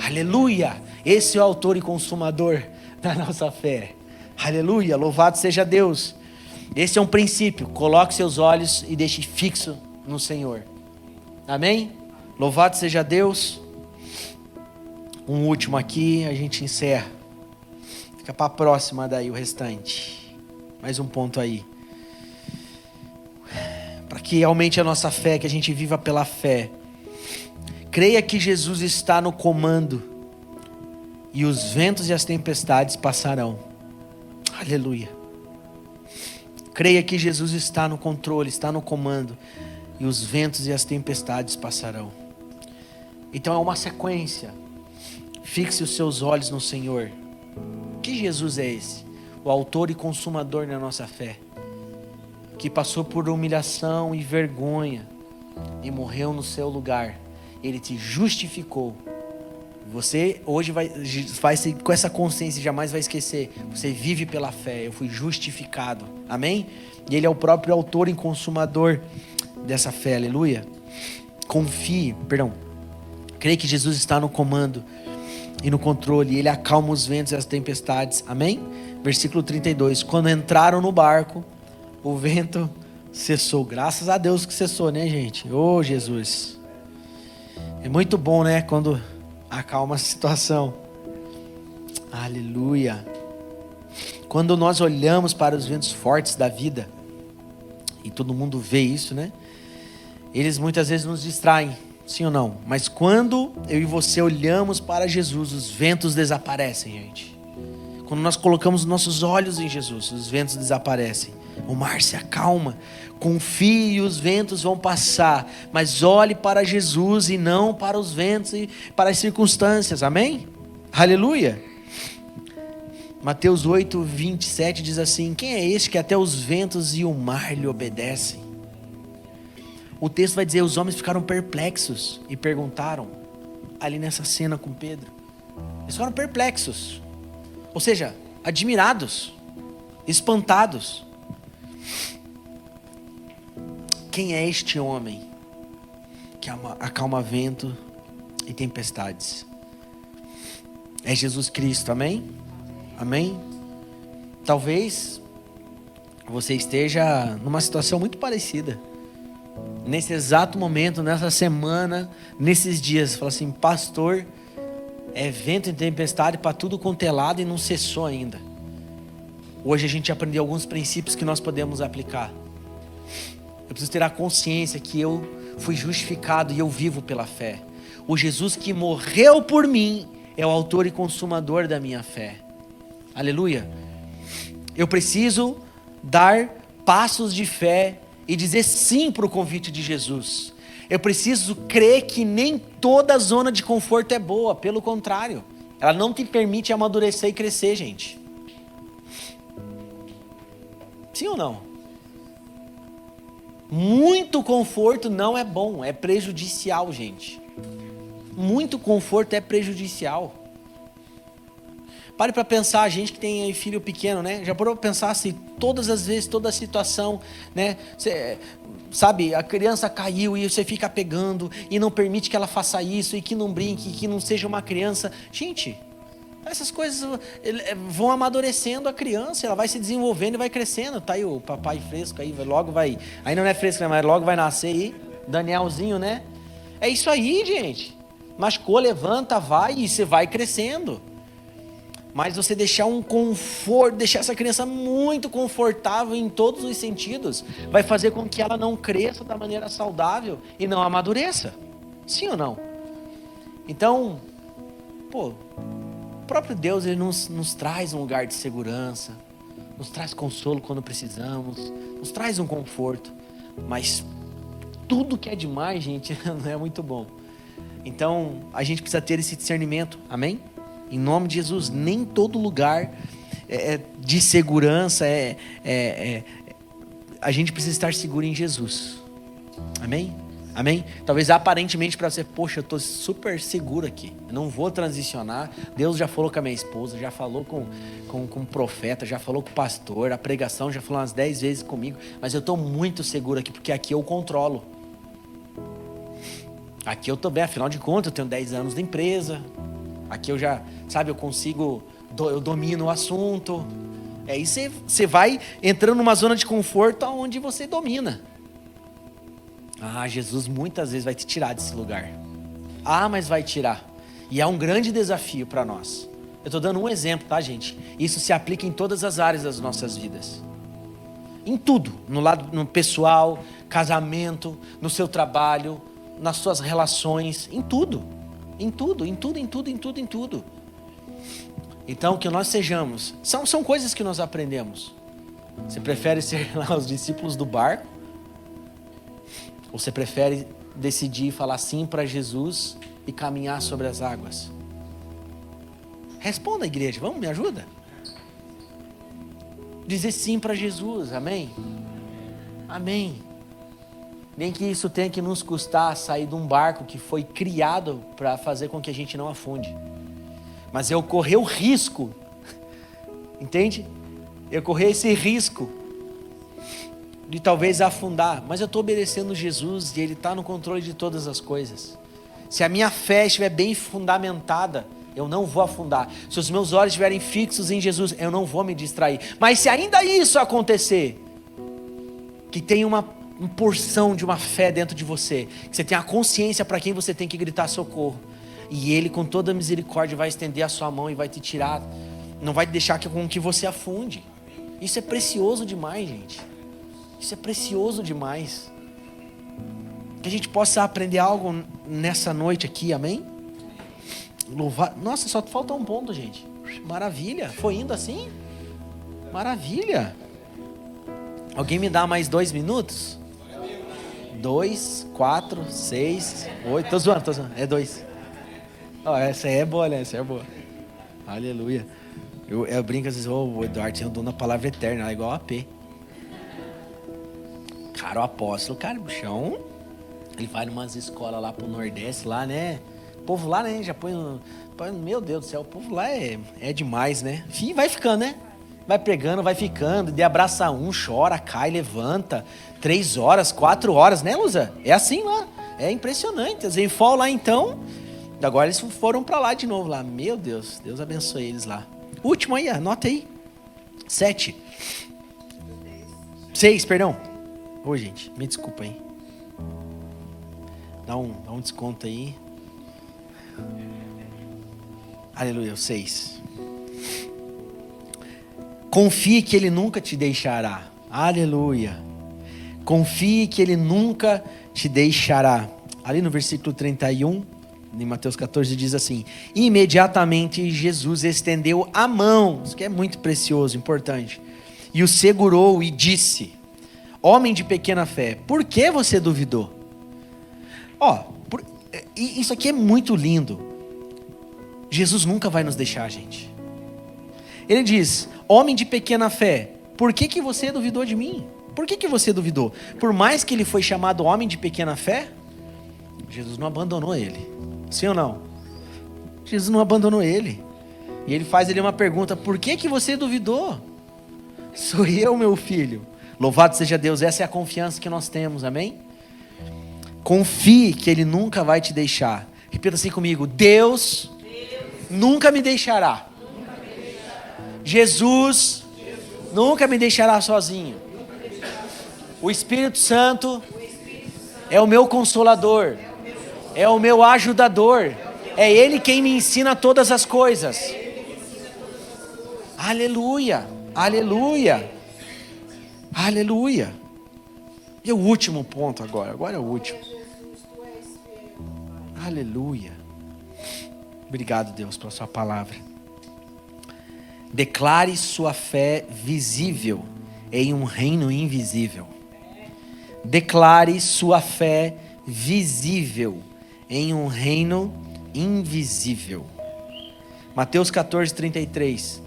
Aleluia! Esse é o autor e consumador da nossa fé. Aleluia! Louvado seja Deus. Esse é um princípio. Coloque seus olhos e deixe fixo no Senhor. Amém? Louvado seja Deus. Um último aqui, a gente encerra. Fica para a próxima daí o restante. Mais um ponto aí. Para que aumente a nossa fé, que a gente viva pela fé. Creia que Jesus está no comando e os ventos e as tempestades passarão. Aleluia. Creia que Jesus está no controle, está no comando e os ventos e as tempestades passarão. Então é uma sequência. Fixe os seus olhos no Senhor. Que Jesus é esse? O autor e consumador da nossa fé, que passou por humilhação e vergonha e morreu no seu lugar. Ele te justificou. Você hoje vai com essa consciência, jamais vai esquecer. Você vive pela fé. Eu fui justificado. Amém? E Ele é o próprio autor e consumador dessa fé. Aleluia. Creia que Jesus está no comando e no controle. Ele acalma os ventos e as tempestades. Amém? Versículo 32. Quando entraram no barco, o vento cessou. Graças a Deus que cessou, né, gente? Ô, Jesus. É muito bom, né? Quando acalma a situação. Aleluia. Quando nós olhamos para os ventos fortes da vida, e todo mundo vê isso, né? Eles muitas vezes nos distraem, sim ou não? Mas quando eu e você olhamos para Jesus, os ventos desaparecem, gente. Quando nós colocamos nossos olhos em Jesus, os ventos desaparecem. O mar se acalma. Confie e os ventos vão passar. Mas olhe para Jesus e não para os ventos e para as circunstâncias. Amém? Aleluia. Mateus 8, 27 diz assim: quem é este que até os ventos e o mar lhe obedecem? O texto vai dizer: os homens ficaram perplexos e perguntaram, ali nessa cena com Pedro. Eles ficaram perplexos. Ou seja, admirados, espantados. Quem é este homem que acalma vento e tempestades? É Jesus Cristo, amém? Amém? Talvez você esteja numa situação muito parecida. Nesse exato momento, nessa semana, nesses dias, fala assim: pastor, é vento e tempestade para tudo quanto é lado e não cessou ainda. Hoje a gente aprendeu alguns princípios que nós podemos aplicar. Eu preciso ter a consciência que eu fui justificado e eu vivo pela fé. O Jesus que morreu por mim é o autor e consumador da minha fé. Aleluia. Eu preciso dar passos de fé e dizer sim para o convite de Jesus. Eu preciso crer que nem toda zona de conforto é boa, pelo contrário, ela não te permite amadurecer e crescer, gente. Sim ou não? Muito conforto não é bom, é prejudicial, gente. Muito conforto é prejudicial. Pare para pensar, a gente que tem filho pequeno, né? Já parou para pensar assim, todas as vezes, toda a situação, né? Sabe, a criança caiu e você fica pegando e não permite que ela faça isso e que não brinque, que não seja uma criança. Gente, essas coisas vão amadurecendo a criança, ela vai se desenvolvendo e vai crescendo. Tá aí o papai fresco aí, logo vai, ainda não é fresco, né? Mas logo vai nascer aí, Danielzinho, né? É isso aí, gente. Machucou, levanta, vai e você vai crescendo. Mas você deixar um conforto, deixar essa criança muito confortável em todos os sentidos, vai fazer com que ela não cresça da maneira saudável e não amadureça. Sim ou não? Então, o próprio Deus, Ele nos traz um lugar de segurança, nos traz consolo quando precisamos, nos traz um conforto. Mas tudo que é demais, gente, não é muito bom. Então, a gente precisa ter esse discernimento, amém? Em nome de Jesus, nem todo lugar de segurança a gente precisa estar seguro em Jesus. Amém? Amém? Talvez aparentemente para você, poxa, eu estou super seguro aqui, eu não vou transicionar. Deus já falou com a minha esposa, já falou com o profeta, já falou com o pastor, a pregação já falou umas 10 vezes comigo, mas eu estou muito seguro aqui, porque aqui eu controlo. Aqui eu estou bem, afinal de contas, eu tenho 10 anos de empresa. Aqui eu já, sabe, eu consigo, eu domino o assunto. Aí você vai entrando numa zona de conforto onde você domina. Jesus muitas vezes vai te tirar desse lugar. Mas vai tirar. E é um grande desafio para nós. Eu estou dando um exemplo, tá, gente? Isso se aplica em todas as áreas das nossas vidas. Em tudo, no pessoal, casamento, no seu trabalho, nas suas relações, em tudo. Em tudo. Então, que nós sejamos, são coisas que nós aprendemos. Você prefere ser lá os discípulos do barco? Ou você prefere decidir falar sim para Jesus e caminhar sobre as águas? Responda, igreja, vamos, me ajuda? Dizer sim para Jesus, amém? Amém. Nem que isso tenha que nos custar sair de um barco que foi criado para fazer com que a gente não afunde. Mas eu correr o risco, entende? Eu correr esse risco de talvez afundar, mas eu estou obedecendo Jesus e Ele está no controle de todas as coisas. Se a minha fé estiver bem fundamentada, eu não vou afundar. Se os meus olhos estiverem fixos em Jesus, eu não vou me distrair. Mas se ainda isso acontecer, que tem uma porção de uma fé dentro de você, que você tem a consciência para quem você tem que gritar socorro, e Ele com toda a misericórdia vai estender a sua mão e vai te tirar, não vai deixar com que você afunde. Isso é precioso demais, gente. Isso é precioso demais. Que a gente possa aprender algo nessa noite aqui, amém? Louvar. Nossa, só falta um ponto, gente. Maravilha, foi indo assim? Maravilha. Alguém me dá mais 2 minutos? 2, 4, 6, 8. Tô zoando. É 2. Essa aí é boa, né? Essa é boa. Aleluia. Eu brinco às vezes, o Eduardo tinha o dom da palavra eterna, ela é igual a AP. Cara, o apóstolo, cara, o chão, ele vai numas escolas lá pro Nordeste, lá, né? O povo lá, né? Já põe. Meu Deus do céu, o povo lá é demais, né? Enfim, vai ficando, né? Vai pregando, vai ficando, de abraça um, chora, cai, levanta. 3 horas, 4 horas, né, Luza? É assim lá. É impressionante. As Zenfol lá então. Agora eles foram para lá de novo lá. Meu Deus, Deus abençoe eles lá. Último aí, anota aí. 7. 6, perdão. Ô, gente, me desculpa aí. Dá um desconto aí. Aleluia, 6. Confie que Ele nunca te deixará. Aleluia. Confie que Ele nunca te deixará. Ali no versículo 31, em Mateus 14, diz assim: imediatamente Jesus estendeu a mão, isso que é muito precioso, importante, e o segurou e disse: homem de pequena fé, por que você duvidou? Isso aqui é muito lindo. Jesus nunca vai nos deixar, gente. Ele diz: homem de pequena fé, por que você duvidou de mim? Por que você duvidou? Por mais que ele foi chamado homem de pequena fé, Jesus não abandonou ele. Sim ou não? Jesus não abandonou ele. E ele faz ali uma pergunta: por que você duvidou? Sou eu, meu filho. Louvado seja Deus, essa é a confiança que nós temos, amém? Confie que Ele nunca vai te deixar. Repita assim comigo: Deus nunca me deixará. Jesus nunca me deixará sozinho. O Espírito Santo é o meu consolador, é o meu ajudador, é Ele quem me ensina todas as coisas. Aleluia, aleluia, aleluia. E o último ponto agora é o último. Aleluia. Obrigado, Deus, pela sua palavra. Declare sua fé visível em um reino invisível. Declare sua fé visível em um reino invisível. Mateus 14, 33.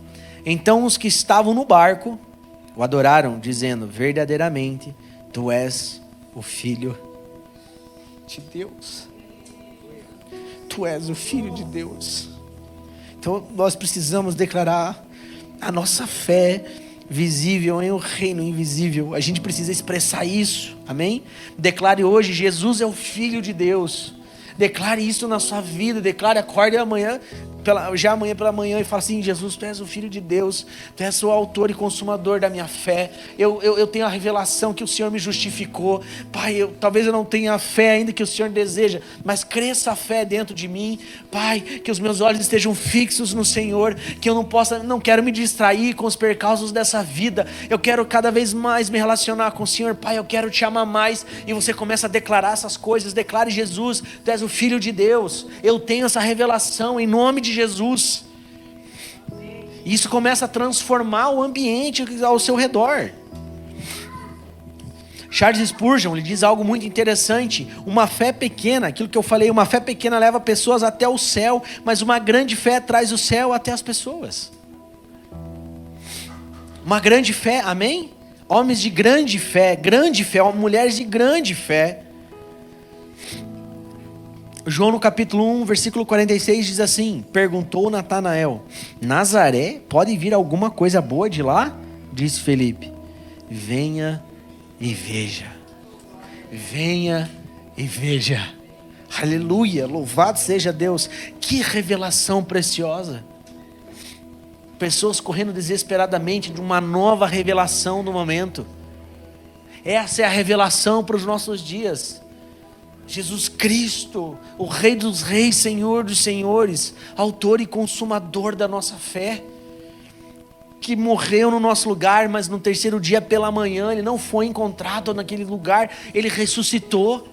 Então os que estavam no barco o adoraram, dizendo: verdadeiramente, tu és o Filho de Deus. Tu és o Filho de Deus. Então nós precisamos declarar a nossa fé visível em um reino invisível. A gente precisa expressar isso, amém? Declare hoje: Jesus é o Filho de Deus. Declare isso na sua vida. Declare, acorde amanhã pela manhã e fala assim: Jesus, tu és o Filho de Deus, tu és o autor e consumador da minha fé. Eu tenho a revelação que o Senhor me justificou. Pai, talvez eu não tenha a fé ainda que o Senhor deseja, mas cresça a fé dentro de mim. Pai, que os meus olhos estejam fixos no Senhor, que eu não quero me distrair com os percalços dessa vida. Eu quero cada vez mais me relacionar com o Senhor. Pai, eu quero te amar mais. E você começa a declarar essas coisas. Declare: Jesus, tu és o Filho de Deus. Eu tenho essa revelação em nome de Jesus. E isso começa a transformar o ambiente ao seu redor. Charles Spurgeon, ele diz algo muito interessante: uma fé pequena, aquilo que eu falei, uma fé pequena leva pessoas até o céu, mas uma grande fé traz o céu até as pessoas. Uma grande fé, amém? Homens de grande fé, mulheres de grande fé. João no capítulo 1, versículo 46 diz assim: perguntou Natanael: Nazaré, pode vir alguma coisa boa de lá? Disse Felipe: venha e veja. Venha e veja. Aleluia, louvado seja Deus. Que revelação preciosa. Pessoas correndo desesperadamente de uma nova revelação no momento. Essa é a revelação para os nossos dias. Jesus Cristo, o Rei dos Reis, Senhor dos Senhores, autor e consumador da nossa fé, que morreu no nosso lugar, mas no terceiro dia pela manhã, Ele não foi encontrado naquele lugar, Ele ressuscitou,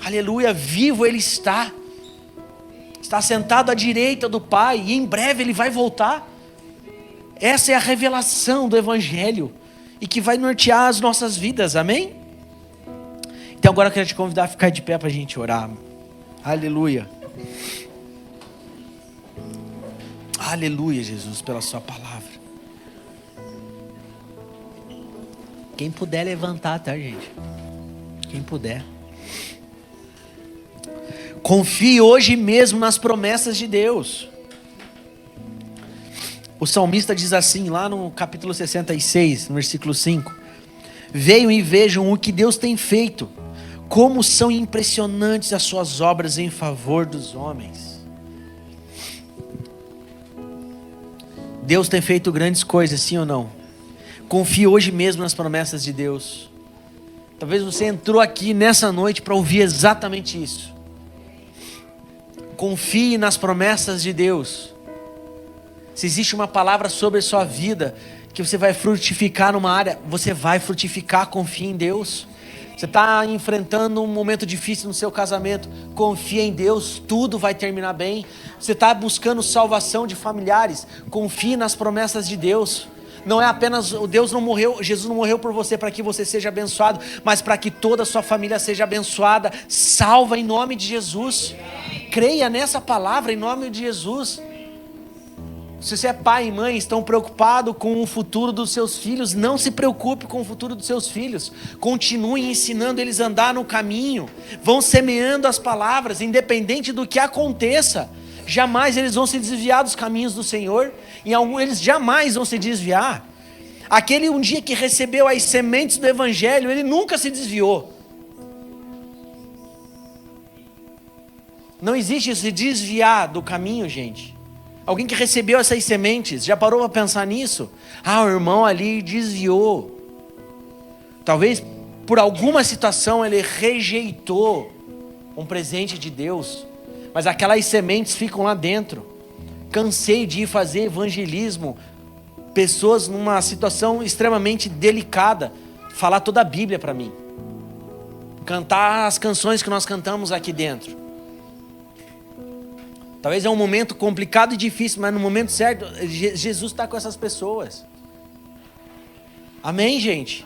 aleluia, vivo Ele está sentado à direita do Pai, e em breve Ele vai voltar. Essa é a revelação do Evangelho, e que vai nortear as nossas vidas, amém? Então agora eu quero te convidar a ficar de pé para a gente orar. Aleluia. Aleluia, Jesus, pela sua palavra. Quem puder levantar, tá, gente? Quem puder. Confie hoje mesmo nas promessas de Deus. O salmista diz assim, lá no capítulo 66, no versículo 5. Venham e vejam o que Deus tem feito. Como são impressionantes as suas obras em favor dos homens. Deus tem feito grandes coisas, sim ou não? Confie hoje mesmo nas promessas de Deus. Talvez você entrou aqui nessa noite para ouvir exatamente isso. Confie nas promessas de Deus. Se existe uma palavra sobre a sua vida, que você vai frutificar numa área, você vai frutificar, confie em Deus. Você está enfrentando um momento difícil no seu casamento, confia em Deus, tudo vai terminar bem. Você está buscando salvação de familiares, confie nas promessas de Deus. Não é apenas, Deus não morreu, Jesus não morreu por você para que você seja abençoado, mas para que toda a sua família seja abençoada, salva em nome de Jesus. Creia nessa palavra em nome de Jesus. Se você é pai e mãe, estão preocupados com o futuro dos seus filhos, não se preocupe com o futuro dos seus filhos. Continue ensinando eles a andar no caminho. Vão semeando as palavras, independente do que aconteça. Jamais eles vão se desviar dos caminhos do Senhor. Eles jamais vão se desviar. Aquele um dia que recebeu as sementes do Evangelho, ele nunca se desviou. Não existe se desviar do caminho, gente. Alguém que recebeu essas sementes, já parou para pensar nisso? O irmão ali desviou. Talvez por alguma situação ele rejeitou um presente de Deus. Mas aquelas sementes ficam lá dentro. Cansei de ir fazer evangelismo. Pessoas numa situação extremamente delicada. Falar toda a Bíblia para mim. Cantar as canções que nós cantamos aqui dentro. Talvez é um momento complicado e difícil, mas no momento certo, Jesus está com essas pessoas. Amém, gente?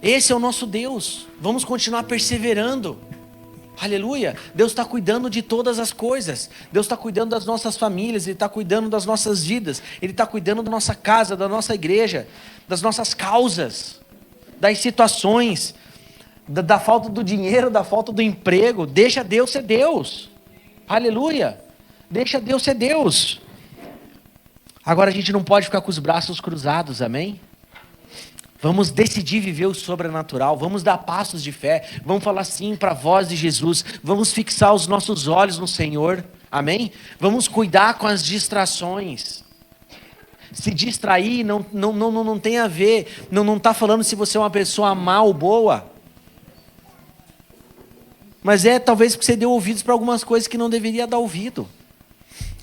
Esse é o nosso Deus. Vamos continuar perseverando. Aleluia. Deus está cuidando de todas as coisas. Deus está cuidando das nossas famílias. Ele está cuidando das nossas vidas. Ele está cuidando da nossa casa, da nossa igreja, das nossas causas, das situações, da falta do dinheiro, da falta do emprego. Deixa Deus ser Deus. Aleluia. Deixa Deus ser Deus. Agora a gente não pode ficar com os braços cruzados, amém? Vamos decidir viver o sobrenatural. Vamos dar passos de fé. Vamos falar sim para a voz de Jesus. Vamos fixar os nossos olhos no Senhor, amém? Vamos cuidar com as distrações. Se distrair não tem a ver. Não está falando se você é uma pessoa má ou boa. Mas talvez porque você deu ouvidos para algumas coisas que não deveria dar ouvido.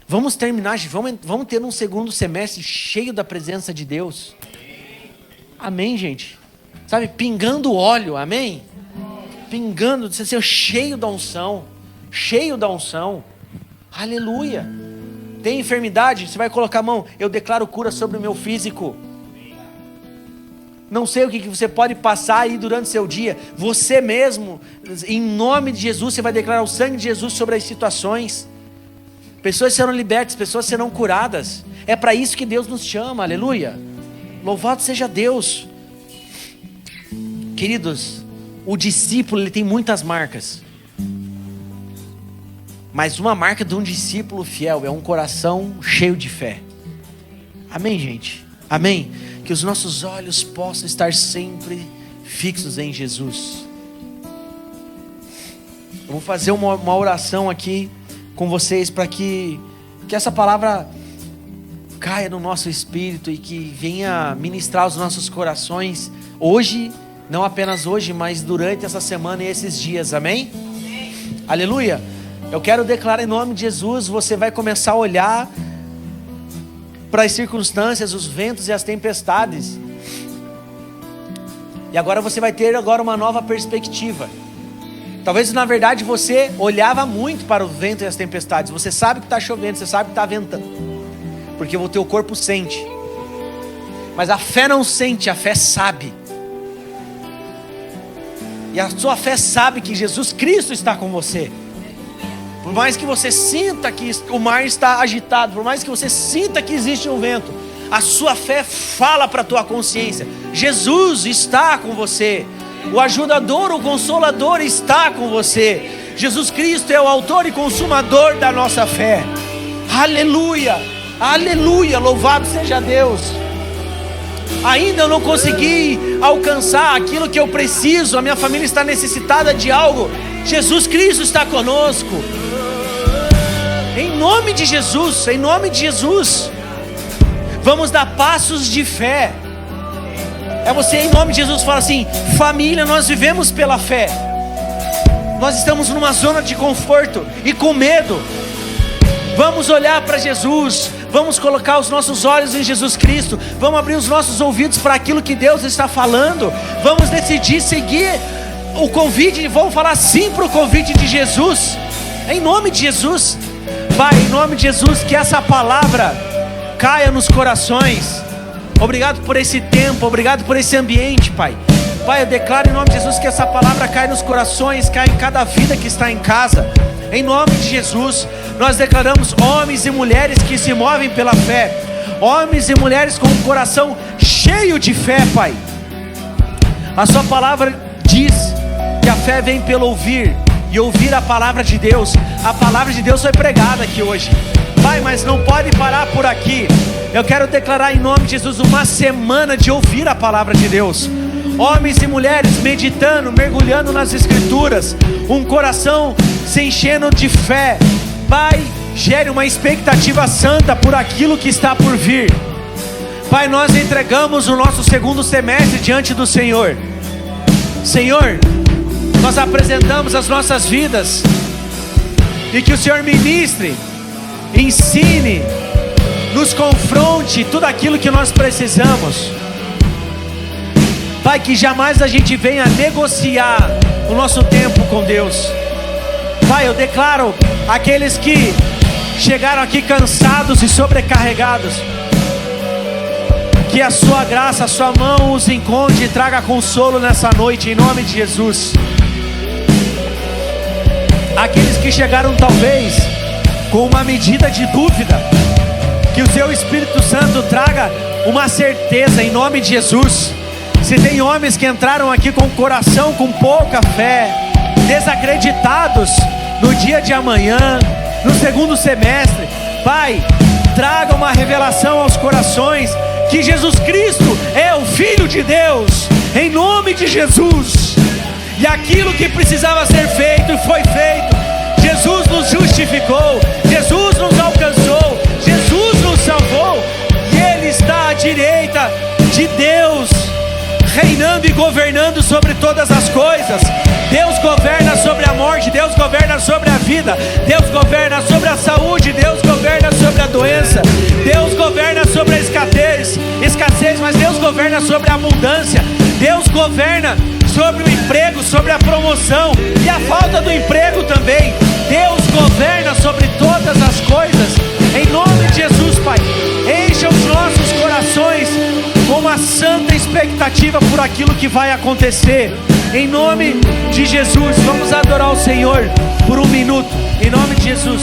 Vamos terminar, vamos ter um segundo semestre cheio da presença de Deus. Amém, gente? Sabe, pingando óleo, amém? Pingando, você ser cheio da unção. Cheio da unção. Aleluia. Tem enfermidade, você vai colocar a mão. Eu declaro cura sobre o meu físico. Não sei o que você pode passar aí durante o seu dia. Você mesmo, em nome de Jesus, você vai declarar o sangue de Jesus sobre as situações. Pessoas serão libertas, pessoas serão curadas. É para isso que Deus nos chama, aleluia. Louvado seja Deus. Queridos, o discípulo ele tem muitas marcas. Mas uma marca de um discípulo fiel é um coração cheio de fé. Amém, gente? Amém? Que os nossos olhos possam estar sempre fixos em Jesus. Eu vou fazer uma oração aqui com vocês para que essa palavra caia no nosso espírito e que venha ministrar os nossos corações hoje, não apenas hoje, mas durante essa semana e esses dias, amém? Aleluia! Eu quero declarar em nome de Jesus, você vai começar a olhar para as circunstâncias, os ventos e as tempestades. E agora você vai ter uma nova perspectiva. Talvez na verdade você olhava muito para o vento e as tempestades. Você sabe que está chovendo, você sabe que está ventando, porque o teu corpo sente. Mas a fé não sente, a fé sabe. E a sua fé sabe que Jesus Cristo está com você. Por mais que você sinta que o mar está agitado, por mais que você sinta que existe um vento, a sua fé fala para a tua consciência: Jesus está com você. O ajudador, o consolador está com você. Jesus Cristo é o autor e consumador da nossa fé. Aleluia, aleluia, louvado seja Deus. Ainda eu não consegui alcançar aquilo que eu preciso, a minha família está necessitada de algo. Jesus Cristo está conosco. Em nome de Jesus, em nome de Jesus, vamos dar passos de fé. É você, em nome de Jesus, fala assim: família, nós vivemos pela fé. Nós estamos numa zona de conforto e com medo. Vamos olhar para Jesus. Vamos colocar os nossos olhos em Jesus Cristo. Vamos abrir os nossos ouvidos para aquilo que Deus está falando. Vamos decidir seguir o convite. Vamos falar sim para o convite de Jesus. Em nome de Jesus. Pai, em nome de Jesus, que essa palavra caia nos corações. Obrigado por esse tempo, obrigado por esse ambiente, Pai. Pai, eu declaro em nome de Jesus que essa palavra caia nos corações, caia em cada vida que está em casa. Em nome de Jesus, nós declaramos homens e mulheres que se movem pela fé. Homens e mulheres com o coração cheio de fé, Pai. A sua palavra diz que a fé vem pelo ouvir, e ouvir a palavra de Deus. A palavra de Deus foi pregada aqui hoje, Pai, mas não pode parar por aqui. Eu quero declarar em nome de Jesus uma semana de ouvir a palavra de Deus. Homens e mulheres meditando, mergulhando nas Escrituras, um coração se enchendo de fé. Pai, gere uma expectativa santa por aquilo que está por vir. Pai, nós entregamos o nosso segundo semestre diante do Senhor. Senhor, nós apresentamos as nossas vidas, e que o Senhor ministre, ensine, nos confronte tudo aquilo que nós precisamos. Pai, que jamais a gente venha negociar o nosso tempo com Deus. Pai, eu declaro aqueles que chegaram aqui cansados e sobrecarregados, que a sua graça, a sua mão os encontre e traga consolo nessa noite, em nome de Jesus. Aqueles que chegaram talvez com uma medida de dúvida, que o seu Espírito Santo traga uma certeza, em nome de Jesus. Se tem homens que entraram aqui com o coração com pouca fé, desacreditados no dia de amanhã, no segundo semestre, Pai, traga uma revelação aos corações que Jesus Cristo é o Filho de Deus, em nome de Jesus. E aquilo que precisava ser feito foi feito. Jesus nos justificou, Jesus nos alcançou, Jesus nos salvou, e Ele está à direita de Deus, reinando e governando sobre todas as coisas. Deus governa sobre a morte, Deus governa sobre a vida, Deus governa sobre a saúde, Deus governa sobre a doença, Deus governa sobre a escassez, mas Deus governa sobre a abundância, Deus governa sobre o emprego, sobre a promoção e a falta do emprego também. Deus governa sobre todas as coisas. Em nome de Jesus, Pai, encha os nossos corações com uma santa expectativa por aquilo que vai acontecer. Em nome de Jesus, vamos adorar o Senhor por um minuto. Em nome de Jesus.